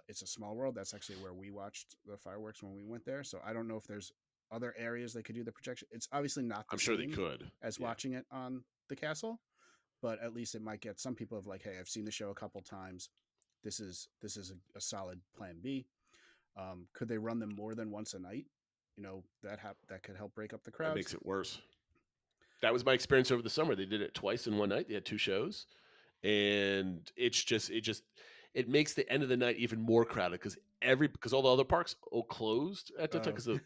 It's a Small World. That's actually where we watched the fireworks when we went there. So I don't know if there's other areas they could do the projection. It's obviously not the I'm sure they same could as watching it on the castle, but at least it might get some people of like, hey, I've seen the show a couple times. This is a solid plan B. Could they run them more than once a night? That could help break up the crowds. That makes it worse. That was my experience over the summer. They did it twice in one night. They had 2 shows, and it makes the end of the night even more crowded because all the other parks all closed at the time.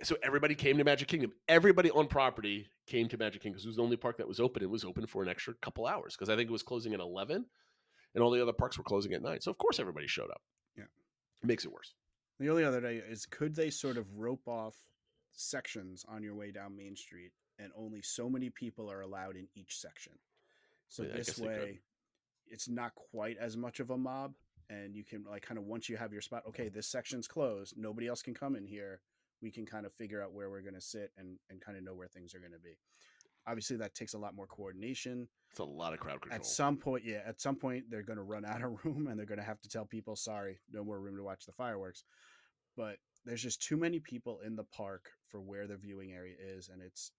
So everybody came to Magic Kingdom. Everybody on property came to Magic Kingdom because it was the only park that was open. It was open for an extra couple hours because I think it was closing at 11, and all the other parks were closing at 9. So of course everybody showed up. Yeah, it makes it worse. The only other day is, could they sort of rope off sections on your way down Main Street, and only so many people are allowed in each section? So this way, it's not quite as much of a mob, and you can like kind of, once you have your spot, okay, this section's closed, nobody else can come in here. We can kind of figure out where we're going to sit and kind of know where things are going to be. Obviously, that takes a lot more coordination. It's a lot of crowd control. At some point, they're going to run out of room, and they're going to have to tell people, sorry, no more room to watch the fireworks. But there's just too many people in the park for where the viewing area is, and it's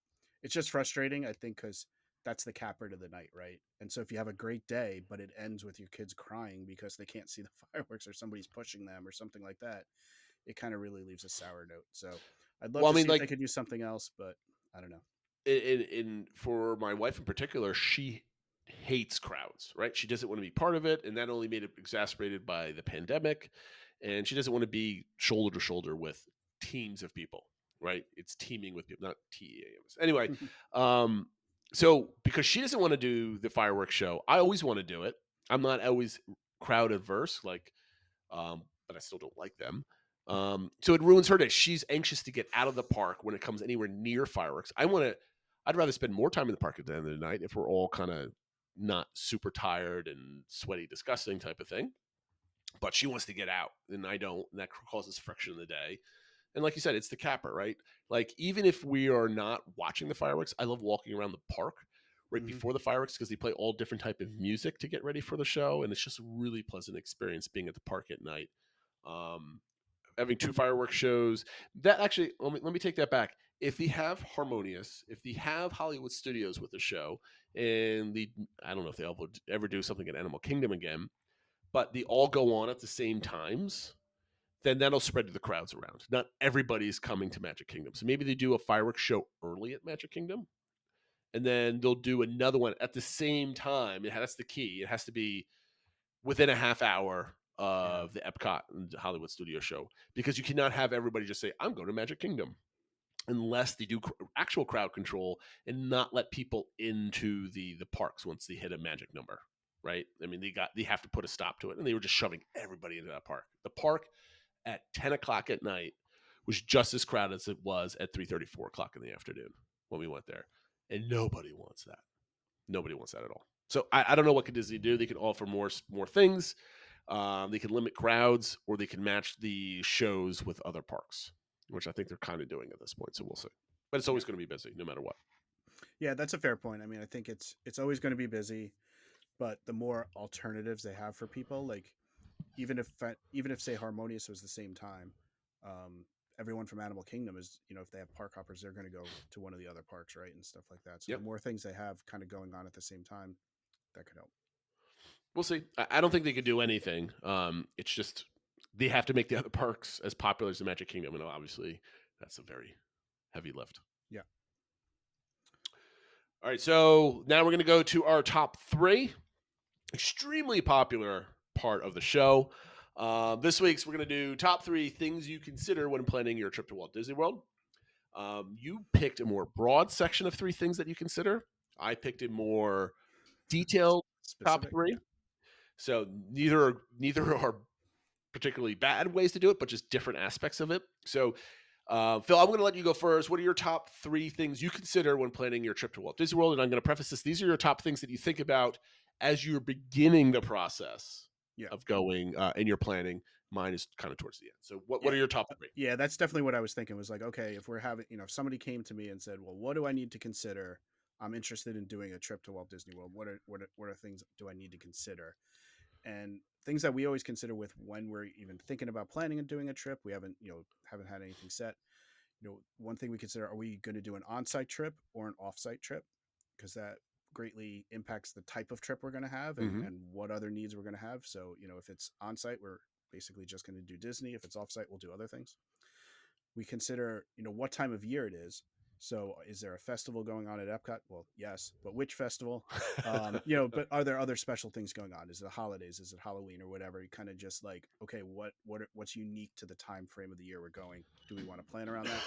just frustrating, I think, because that's the capper to the night, right? And so if you have a great day, but it ends with your kids crying because they can't see the fireworks or somebody's pushing them or something like that, it kind of really leaves a sour note. So I'd love Well, I to mean, see if like they could do something else, but I don't know. in for my wife in particular, she hates crowds, right? She doesn't want to be part of it, and that only made it exacerbated by the pandemic. And she doesn't want to be shoulder to shoulder with teams of people, right? It's teaming with people, not TEAMs. Anyway, um, so because she doesn't want to do the fireworks show, I always want to do it. I'm not always crowd adverse, but I still don't like them. So it ruins her day. She's anxious to get out of the park when it comes anywhere near fireworks. I'd rather spend more time in the park at the end of the night if we're all kind of not super tired and sweaty, disgusting type of thing. But she wants to get out, and I don't, and that causes friction in the day. And like you said, it's the capper, right? Like even if we are not watching the fireworks, I love walking around the park right before the fireworks because they play all different type of music to get ready for the show, and it's just a really pleasant experience being at the park at night. Um, Having two fireworks shows that actually let me take that back. If they have Harmonious, if they have Hollywood Studios with the show, and I don't know if they ever do something at Animal Kingdom again, but they all go on at the same times, then that'll spread to the crowds around. Not everybody's coming to Magic Kingdom. So maybe they do a fireworks show early at Magic Kingdom, and then they'll do another one at the same time. That's the key. It has to be within a half hour of the Epcot and Hollywood Studio show, because you cannot have everybody just say, I'm going to Magic Kingdom, unless they do actual crowd control and not let people into the parks once they hit a magic number. Right. I mean, they have to put a stop to it, and they were just shoving everybody into that park. The park at 10 o'clock at night was just as crowded as it was at 3:30, 4 o'clock in the afternoon when we went there. And nobody wants that. Nobody wants that at all. So I don't know what could Disney do. They could offer more things. They can limit crowds, or they can match the shows with other parks, which I think they're kind of doing at this point. So we'll see. But it's always going to be busy, no matter what. Yeah, that's a fair point. I mean, I think it's always going to be busy, but the more alternatives they have for people, like even if say Harmonious was the same time, everyone from Animal Kingdom is, if they have park hoppers, they're going to go to one of the other parks, right, and stuff like that. So the more things they have kind of going on at the same time, that could help. We'll see. I don't think they could do anything. It's just they have to make the other parks as popular as the Magic Kingdom, and obviously that's a very heavy lift. Yeah. All right, so now we're going to go to our top 3. Extremely popular part of the show. This week's we're going to do top 3 things you consider when planning your trip to Walt Disney World. You picked a more broad section of 3 things that you consider. I picked a more detailed top 3. Yeah. So neither are particularly bad ways to do it, but just different aspects of it. So, Phil, I'm going to let you go first. What are your top 3 things you consider when planning your trip to Walt Disney World? And I'm going to preface this. These are your top things that you think about as you're beginning the process of going and you're planning. Mine is kind of towards the end. So what are your top 3? Yeah, that's definitely what I was thinking. Was like, okay, if we're having, if somebody came to me and said, well, what do I need to consider? I'm interested in doing a trip to Walt Disney World. What are things do I need to consider? And things that we always consider with when we're even thinking about planning and doing a trip, we haven't had anything set. One thing we consider, are we going to do an on-site trip or an off-site trip? Because that greatly impacts the type of trip we're going to have and what other needs we're going to have. So, if it's on-site, we're basically just going to do Disney. If it's off-site, we'll do other things. We consider, what time of year it is. So is there a festival going on at Epcot? Well, yes, but which festival? But are there other special things going on? Is it holidays? Is it Halloween or whatever? You kind of just like, okay, what's unique to the time frame of the year we're going? Do we want to plan around that?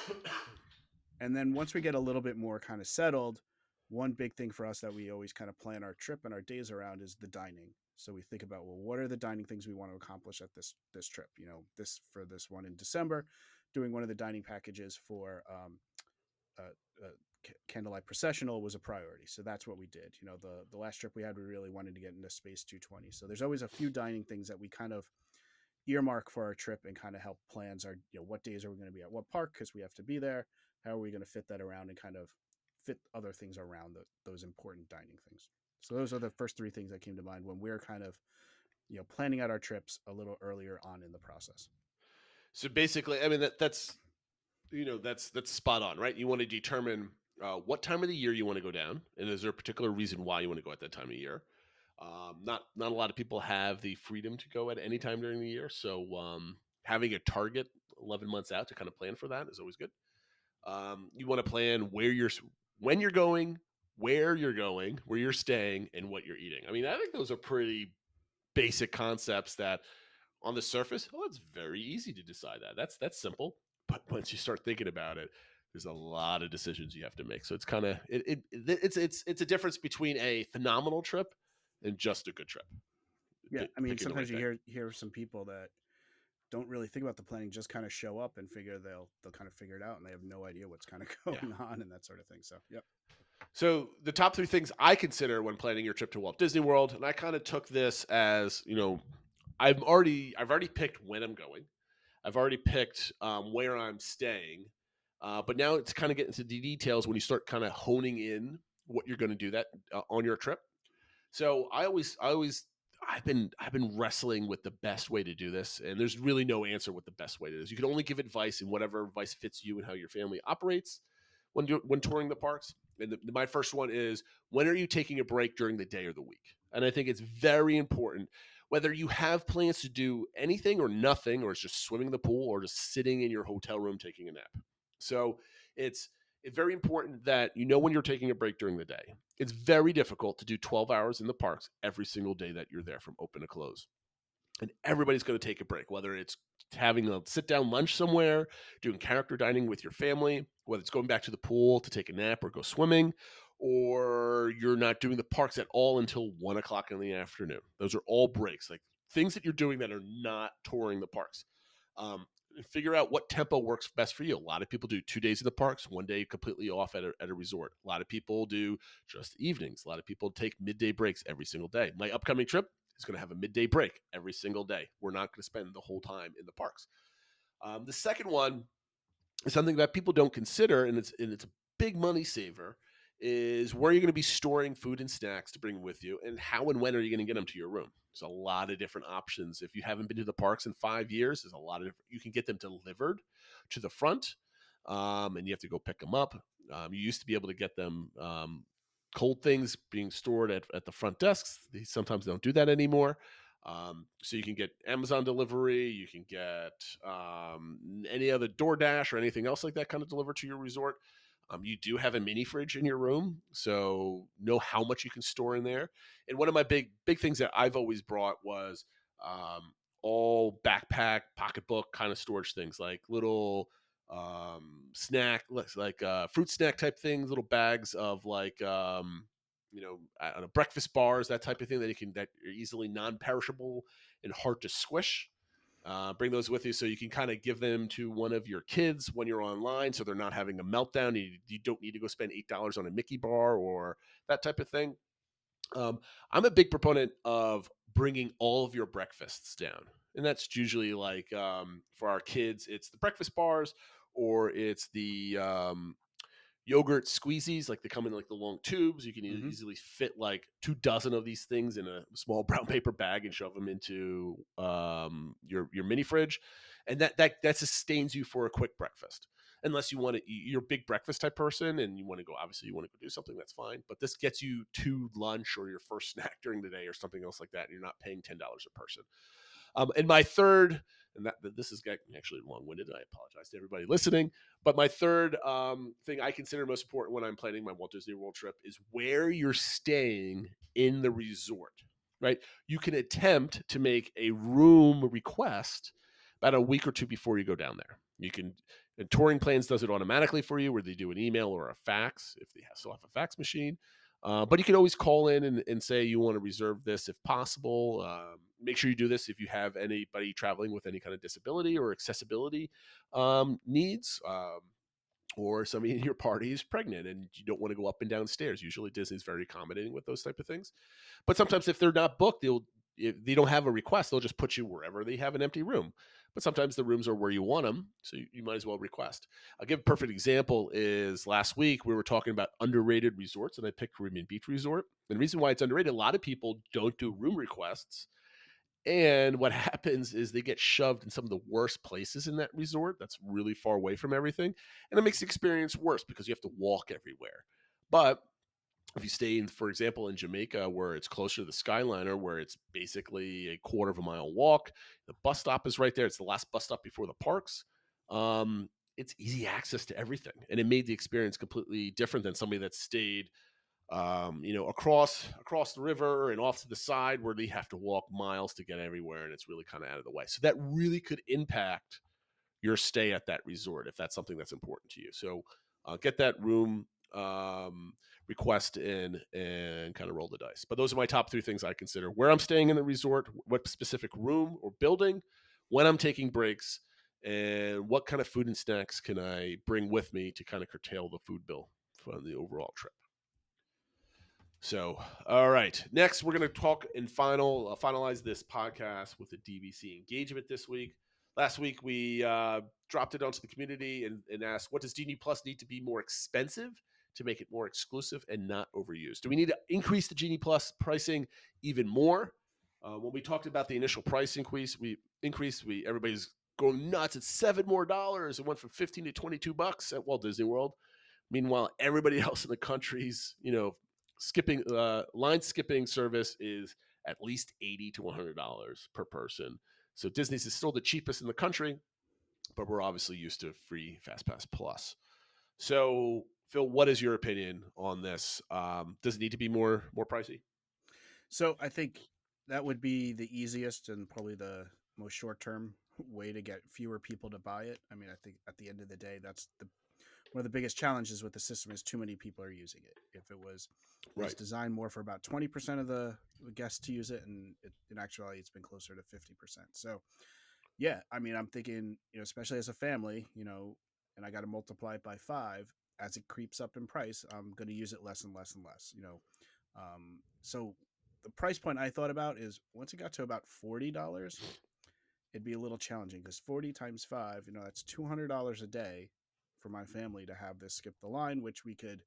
And then once we get a little bit more kind of settled, one big thing for us that we always kind of plan our trip and our days around is the dining. So we think about, well, what are the dining things we want to accomplish at this trip? This one in December, doing one of the dining packages for Candlelight Processional was a priority. So that's what we did. The last trip we had, we really wanted to get into Space 220. So there's always a few dining things that we kind of earmark for our trip and kind of help plans our, what days are we going to be at what park? Because we have to be there. How are we going to fit that around and kind of fit other things around those important dining things? So those are the first 3 things that came to mind when we're kind of, planning out our trips a little earlier on in the process. So basically, I mean, that's spot on, right? You want to determine what time of the year you want to go down, and is there a particular reason why you want to go at that time of year? Not a lot of people have the freedom to go at any time during the year, so having a target 11 months out to kind of plan for that is always good. You want to plan when you're going, where you're going, where you're staying, and what you're eating. I mean, I think those are pretty basic concepts that on the surface, oh, it's very easy to decide that. That's simple. But once you start thinking about it, there's a lot of decisions you have to make. So it's kind of it's a difference between a phenomenal trip and just a good trip. Yeah, I mean, Picking the right sometimes you thing. hear some people that don't really think about the planning, just kind of show up and figure they'll kind of figure it out, and they have no idea what's kind of going on and that sort of thing. So, yep. So the top 3 things I consider when planning your trip to Walt Disney World, and I kind of took this as, I've already picked when I'm going. I've already picked where I'm staying, but now it's kind of getting into the details when you start kind of honing in what you're going to do that on your trip. So I've been wrestling with the best way to do this, and there's really no answer what the best way to do this. You can only give advice, and whatever advice fits you and how your family operates when touring the parks. And my first one is, when are you taking a break during the day or the week? And I think it's very important, whether you have plans to do anything or nothing, or it's just swimming in the pool or just sitting in your hotel room taking a nap. So it's very important that you know when you're taking a break during the day. It's very difficult to do 12 hours in the parks every single day that you're there from open to close. And everybody's going to take a break, whether it's having a sit down lunch somewhere, doing character dining with your family, whether it's going back to the pool to take a nap or go swimming, or you're not doing the parks at all until 1 o'clock in the afternoon. Those are all breaks, like things that you're doing that are not touring the parks. Figure out what tempo works best for you. A lot of people do 2 days in the parks, 1 day completely off at a resort. A lot of people do just evenings. A lot of people take midday breaks every single day. My upcoming trip is going to have a midday break every single day. We're not going to spend the whole time in the parks. The second one is something that people don't consider, and it's a big money saver, is where you're going to be storing food and snacks to bring with you, and how and when are you going to get them to your room. There's a lot of different options. If you haven't been to the parks in 5 years, there's a lot of different, you can get them delivered to the front, and you have to go pick them up. You used to be able to get them cold things being stored at the front desks. They sometimes don't do that anymore. So you can get Amazon delivery, you can get any other DoorDash or anything else like that kind of delivered to your resort. You do have a mini fridge in your room, so know how much you can store in there. And one of my big things that I've always brought was all backpack, pocketbook kind of storage things, like little snack, like fruit snack type things, little bags of like I don't know, breakfast bars, that type of thing that are easily non-perishable and hard to squish. Bring those with you so you can kind of give them to one of your kids when you're online, so they're not having a meltdown. You don't need to go spend $8 on a Mickey bar or that type of thing. I'm a big proponent of bringing all of your breakfasts down, and that's usually like for our kids, it's the breakfast bars, or it's the yogurt squeezies, like they come in like the long tubes. You can easily fit like 2 dozen of these things in a small brown paper bag and shove them into your mini fridge, and that sustains you for a quick breakfast. Unless you want to, you're a big breakfast type person and you want to go, obviously you want to go do something, that's fine. But this gets you to lunch or your first snack during the day or something else like that, and you're not paying $10 a person. And my third, and this is actually long-winded, I apologize to everybody listening, but my third thing I consider most important when I'm planning my Walt Disney World trip is where you're staying in the resort, right? You can attempt to make a room request about a week or two before you go down there. You can, and Touring Plans does it automatically for you, where they do an email or a fax if they still have a fax machine. But you can always call in and say you want to reserve this if possible. Make sure you do this if you have anybody traveling with any kind of disability or accessibility needs, or somebody in your party is pregnant and you don't want to go up and down stairs. Usually Disney's very accommodating with those type of things. But sometimes if they're not booked, if they don't have a request, they'll just put you wherever they have an empty room. But sometimes the rooms are where you want them, so you might as well request. I'll give a perfect example is last week we were talking about underrated resorts, and I picked Caribbean Beach Resort. And the reason why it's underrated, a lot of people don't do room requests, And what happens is they get shoved in some of the worst places in that resort that's really far away from everything. And it makes the experience worse because you have to walk everywhere. But if you stay in, for example, in Jamaica, where it's closer to the Skyliner, where it's basically a quarter of a mile walk, the bus stop is right there. It's the last bus stop before the parks. It's easy access to everything. And it made the experience completely different than somebody that stayed across the river and off to the side where they have to walk miles to get everywhere, and it's really kind of out of the way. So that really could impact your stay at that resort if that's something that's important to you. So get that room request in and kind of roll the dice. But those are my top 3 things I consider: where I'm staying in the resort, what specific room or building, when I'm taking breaks, and what kind of food and snacks can I bring with me to kind of curtail the food bill for the overall trip. So, all right. Next, we're going to talk and finalize this podcast with the DVC engagement this week. Last week, we dropped it onto the community and asked, what does Genie Plus need to be more expensive to make it more exclusive and not overused? Do we need to increase the Genie Plus pricing even more? When we talked about the initial price increase, everybody's going nuts. It's $7 more. It went from $15 to $22 at Walt Disney World. Meanwhile, everybody else in the country's, line skipping service is at least $80 to $100 per person. So Disney's is still the cheapest in the country, but we're obviously used to free FastPass Plus. So, Phil, what is your opinion on this? Does it need to be more pricey? So I think that would be the easiest and probably the most short-term way to get fewer people to buy it. I mean, I think at the end of the day, that's one of the biggest challenges with the system is too many people are using it. If it was designed more for about 20% of the guests to use it, and in actuality, it's been closer to 50%. So, yeah, I mean, I'm thinking, especially as a family, and I got to multiply it by 5 as it creeps up in price. I'm going to use it less and less and less. So the price point I thought about is once it got to about $40, it'd be a little challenging because 40 times 5, that's $200 a day for my family to have this skip the line, which we could,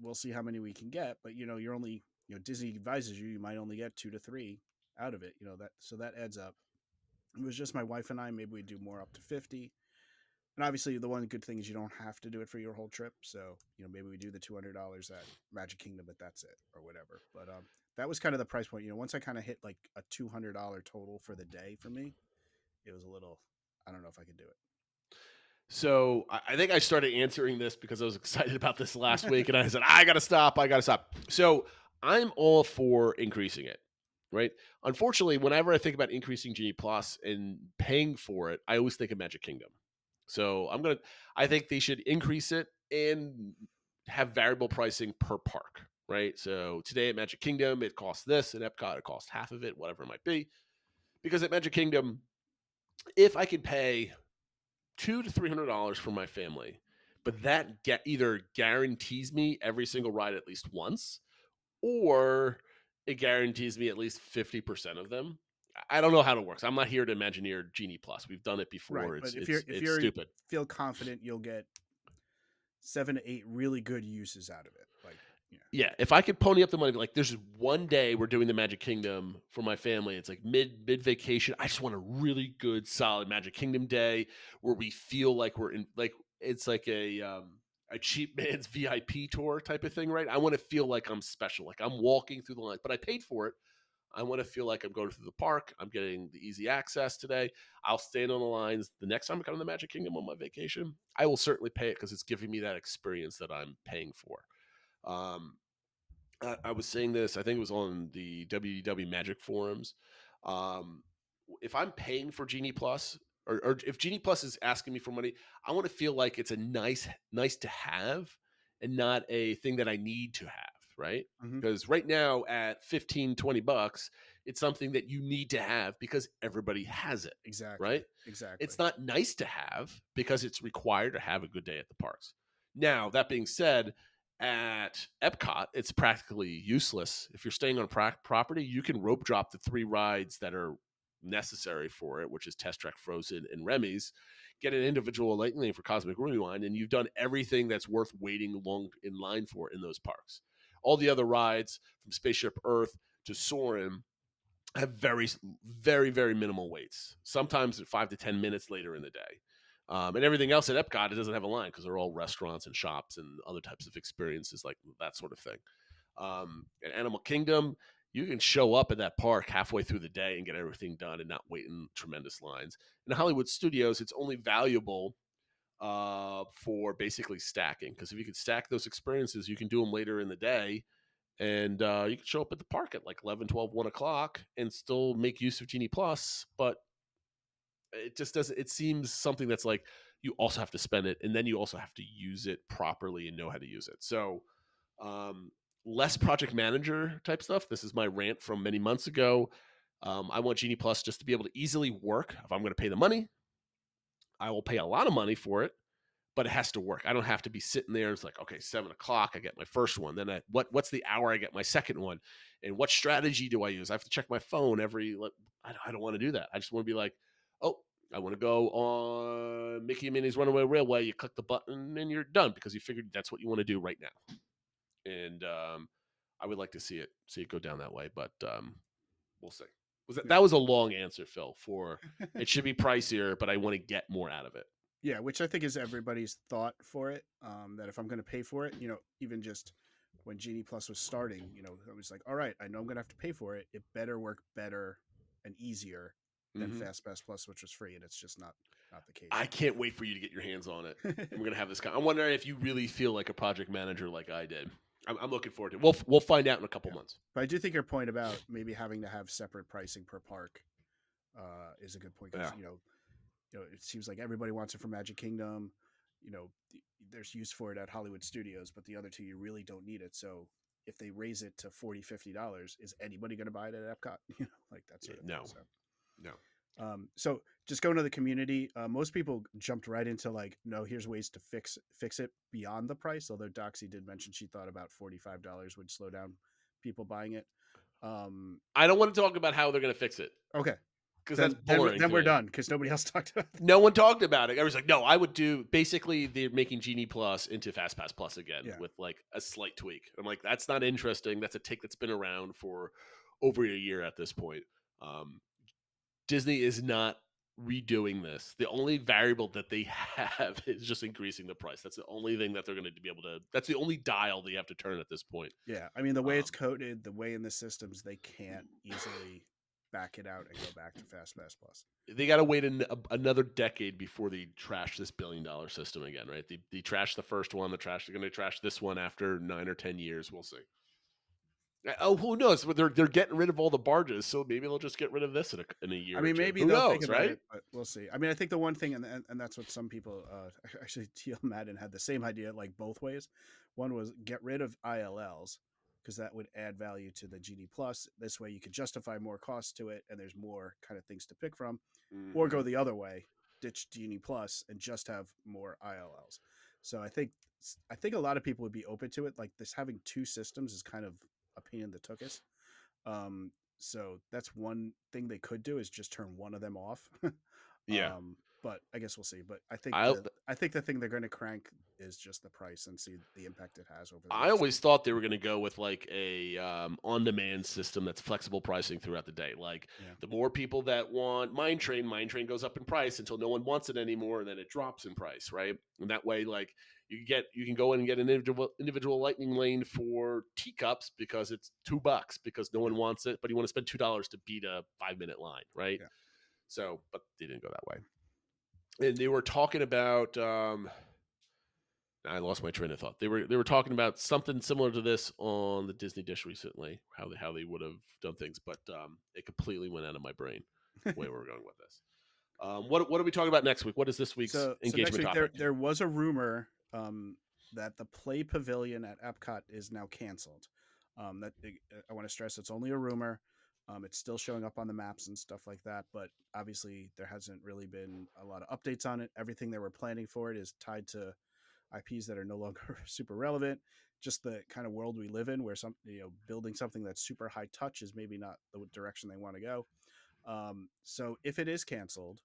we'll see how many we can get, but you're only, Disney advises you might only get 2 to 3 out of it, that adds up. It was just my wife and I, maybe we do more up to 50. And obviously the one good thing is you don't have to do it for your whole trip. So, maybe we do the $200 at Magic Kingdom, but that's it or whatever. But that was kind of the price point. Once I kind of hit like a $200 total for the day for me, it was a little, I don't know if I could do it. So I think I started answering this because I was excited about this last week, and I said, I got to stop. So I'm all for increasing it, right? Unfortunately, whenever I think about increasing Genie Plus and paying for it, I always think of Magic Kingdom. So I think they should increase it and have variable pricing per park, right? So today at Magic Kingdom, it costs this. At Epcot, it costs half of it, whatever it might be. Because at Magic Kingdom, if I could pay $200 to $300 for my family, but that either guarantees me every single ride at least once, or it guarantees me at least 50% of them. I don't know how it works. I'm not here to Imagineer Genie Plus. We've done it before. Right, It's but if you stupid. Feel confident, you'll get 7 to 8 really good uses out of it. Yeah, if I could pony up the money, like there's one day we're doing the Magic Kingdom for my family. It's like mid vacation. I just want a really good, solid Magic Kingdom day where we feel like we're in, like it's like a cheap man's VIP tour type of thing, right? I want to feel like I'm special, like I'm walking through the line, but I paid for it. I want to feel like I'm going through the park. I'm getting the easy access today. I'll stand on the lines the next time I come to the Magic Kingdom on my vacation. I will certainly pay it because it's giving me that experience that I'm paying for. I was saying this, I think it was on the WDW Magic forums. If I'm paying for Genie Plus, or if Genie Plus is asking me for money, I want to feel like it's a nice to have and not a thing that I need to have, right? Because right now at $15-$20, it's something that you need to have because everybody has it. Exactly. Right? Exactly. It's not nice to have because it's required to have a good day at the parks. Now, that being said, at Epcot, it's practically useless. If you're staying on property, you can rope drop the 3 rides that are necessary for it, which is Test Track, Frozen, and Remy's. Get an individual Lightning Lane for Cosmic Rewind, and you've done everything that's worth waiting long in line for in those parks. All the other rides, from Spaceship Earth to Soarin', have very, very minimal waits. Sometimes 5 to 10 minutes later in the day. And everything else at Epcot, it doesn't have a line because they're all restaurants and shops and other types of experiences like that sort of thing. At Animal Kingdom, you can show up at that park halfway through the day and get everything done and not wait in tremendous lines. In Hollywood Studios, it's only valuable for basically stacking, because if you can stack those experiences, you can do them later in the day, and you can show up at the park at like 11, 12, 1 o'clock and still make use of Genie Plus, but it just doesn't, it seems something that's like you also have to spend it and then you also have to use it properly and know how to use it. So less project manager type stuff. This is my rant from many months ago. I want Genie Plus just to be able to easily work. If I'm going to pay the money, I will pay a lot of money for it, but it has to work. I don't have to be sitting there. It's like, okay, 7 o'clock, I get my first one. Then what's the hour I get my second one? And what strategy do I use? I have to check my phone I don't want to do that. I just want to be like, oh, I want to go on Mickey and Minnie's Runaway Railway. You click the button and you're done because you figured that's what you want to do right now. And I would like to see it go down that way, but we'll see. That was a long answer, Phil, for it should be pricier, but I want to get more out of it. Yeah, which I think is everybody's thought for it. That if I'm going to pay for it, even just when Genie Plus was starting, I was like, all right, I know I'm going to have to pay for it. It better work better and easier than FastPass Plus, which was free, and it's just not the case. I can't wait for you to get your hands on it. I'm going to have this. I'm wondering if you really feel like a project manager like I did. I'm looking forward to it. We'll find out in a couple months. But I do think your point about maybe having to have separate pricing per park is a good point, because it seems like everybody wants it for Magic Kingdom. There's use for it at Hollywood Studios, but the other two, you really don't need it. So if they raise it to $40, $50, is anybody going to buy it at Epcot? Like that sort of thing. No. So just going to the community, most people jumped right into like, no, here's ways to fix it beyond the price. Although Doxy did mention she thought about $45 would slow down people buying it. I don't want to talk about how they're going to fix it. Okay. Because that's boring. Then we're done, because nobody else talked about it. No one talked about it. I was like, no, I would do, basically they're making Genie Plus into FastPass Plus again with like a slight tweak. I'm like, that's not interesting. That's a take that's been around for over a year at this point. Disney is not redoing this. The only variable that they have is just increasing the price. That's the only thing that they're going to be able to, that's the only dial they have to turn at this point. Yeah. I mean, the way it's coded, the way in the systems, they can't easily back it out and go back to FastPass Plus. They got to wait another decade before they trash this $1 billion system again, right? They trashed the first one. They're going to trash this one after 9 or 10 years. We'll see. Oh, who knows? They're getting rid of all the barges, so maybe they'll just get rid of this in a year. I mean, maybe who they'll knows, think about right? it, but we'll see. I mean, I think the one thing, and that's what some people, actually, Teal Madden had the same idea, like both ways. One was get rid of ILLs, because that would add value to the Genie Plus. This way, you could justify more costs to it, and there's more kind of things to pick from. Or go the other way, ditch Genie Plus, and just have more ILLs. So I think a lot of people would be open to it. Like this, having two systems is kind of a pain in the tuchus. So that's one thing they could do, is just turn one of them off. But I guess we'll see. But I think the thing they're going to crank is just the price and see the impact it has over the I always thought they were going to go with like a on-demand system that's flexible pricing throughout the day. Like the more people that want Mine Train goes up in price until no one wants it anymore, and then it drops in price, right? And that way, like you can go in and get an individual lightning lane for teacups because it's $2 because no one wants it, but you want to spend $2 to beat a 5-minute line, right? Yeah. So, but they didn't go that way. And they were talking about I lost my train of thought. They were talking about something similar to this on the Disney Dish recently, how they would have done things, but it completely went out of my brain the way we were going with this. What are we talking about next week? What is this week's engagement topic? There was a rumor that the Play Pavilion at Epcot is now canceled. I want to stress it's only a rumor. It's still showing up on the maps and stuff like that, but obviously there hasn't really been a lot of updates on it. Everything they were planning for it is tied to IPs that are no longer super relevant. Just the kind of world we live in, where building something that's super high touch is maybe not the direction they want to go. So if it is canceled,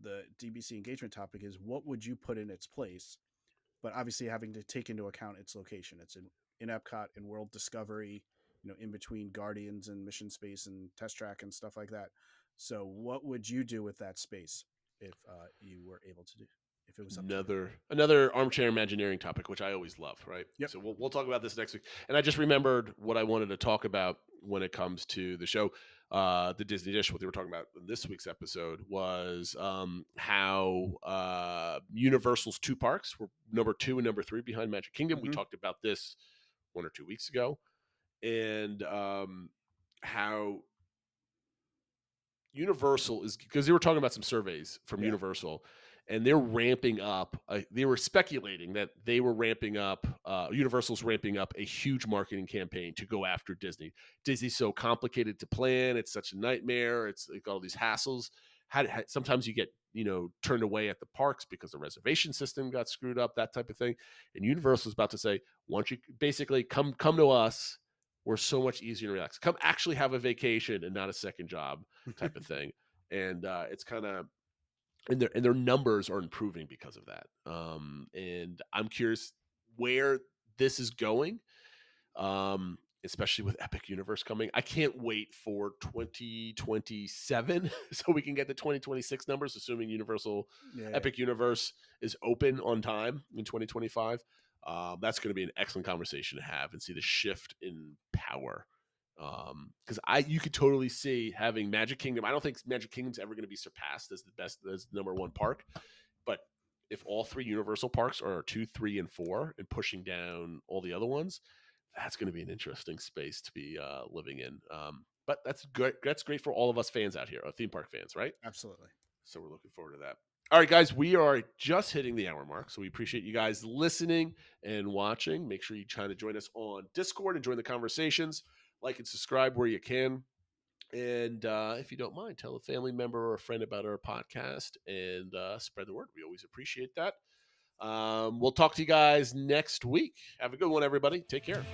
the DBC engagement topic is, what would you put in its place? But obviously having to take into account its location. It's in Epcot, in World Discovery, in between Guardians and Mission Space and Test Track and stuff like that. So what would you do with that space if you were able to do, if it was up to you? Another armchair Imagineering topic, which I always love, right? Yep. So we'll talk about this next week. And I just remembered what I wanted to talk about when it comes to the show. The Disney Dish, what they were talking about in this week's episode was how Universal's 2 parks were number 2 and number 3 behind Magic Kingdom. We talked about this 1 or 2 weeks ago, and how Universal is, because they were talking about some surveys from Universal, and they're ramping up. They were speculating that they were ramping up. Universal's ramping up a huge marketing campaign to go after Disney. Disney's so complicated to plan; it's such a nightmare. It's like all these hassles. Sometimes you get turned away at the parks because the reservation system got screwed up, that type of thing. And Universal's about to say, "Once you basically come to us, we're so much easier to relax. Come actually have a vacation and not a second job," type of thing. And it's kind of. And their numbers are improving because of that. And I'm curious where this is going, especially with Epic Universe coming. I can't wait for 2027 so we can get the 2026 numbers, assuming Epic Universe is open on time in 2025. That's going to be an excellent conversation to have and see the shift in power. Because you could totally see having Magic Kingdom. I don't think Magic Kingdom's ever going to be surpassed as the number 1 park. But if all 3 Universal parks are 2, 3, and 4 and pushing down all the other ones, that's going to be an interesting space to be living in. But that's good. That's great for all of us fans out here, theme park fans, right? Absolutely. So we're looking forward to that. All right, guys, we are just hitting the hour mark, so we appreciate you guys listening and watching. Make sure you try to join us on Discord and join the conversations. Like and subscribe where you can. And if you don't mind, tell a family member or a friend about our podcast and spread the word. We always appreciate that. We'll talk to you guys next week. Have a good one, everybody. Take care.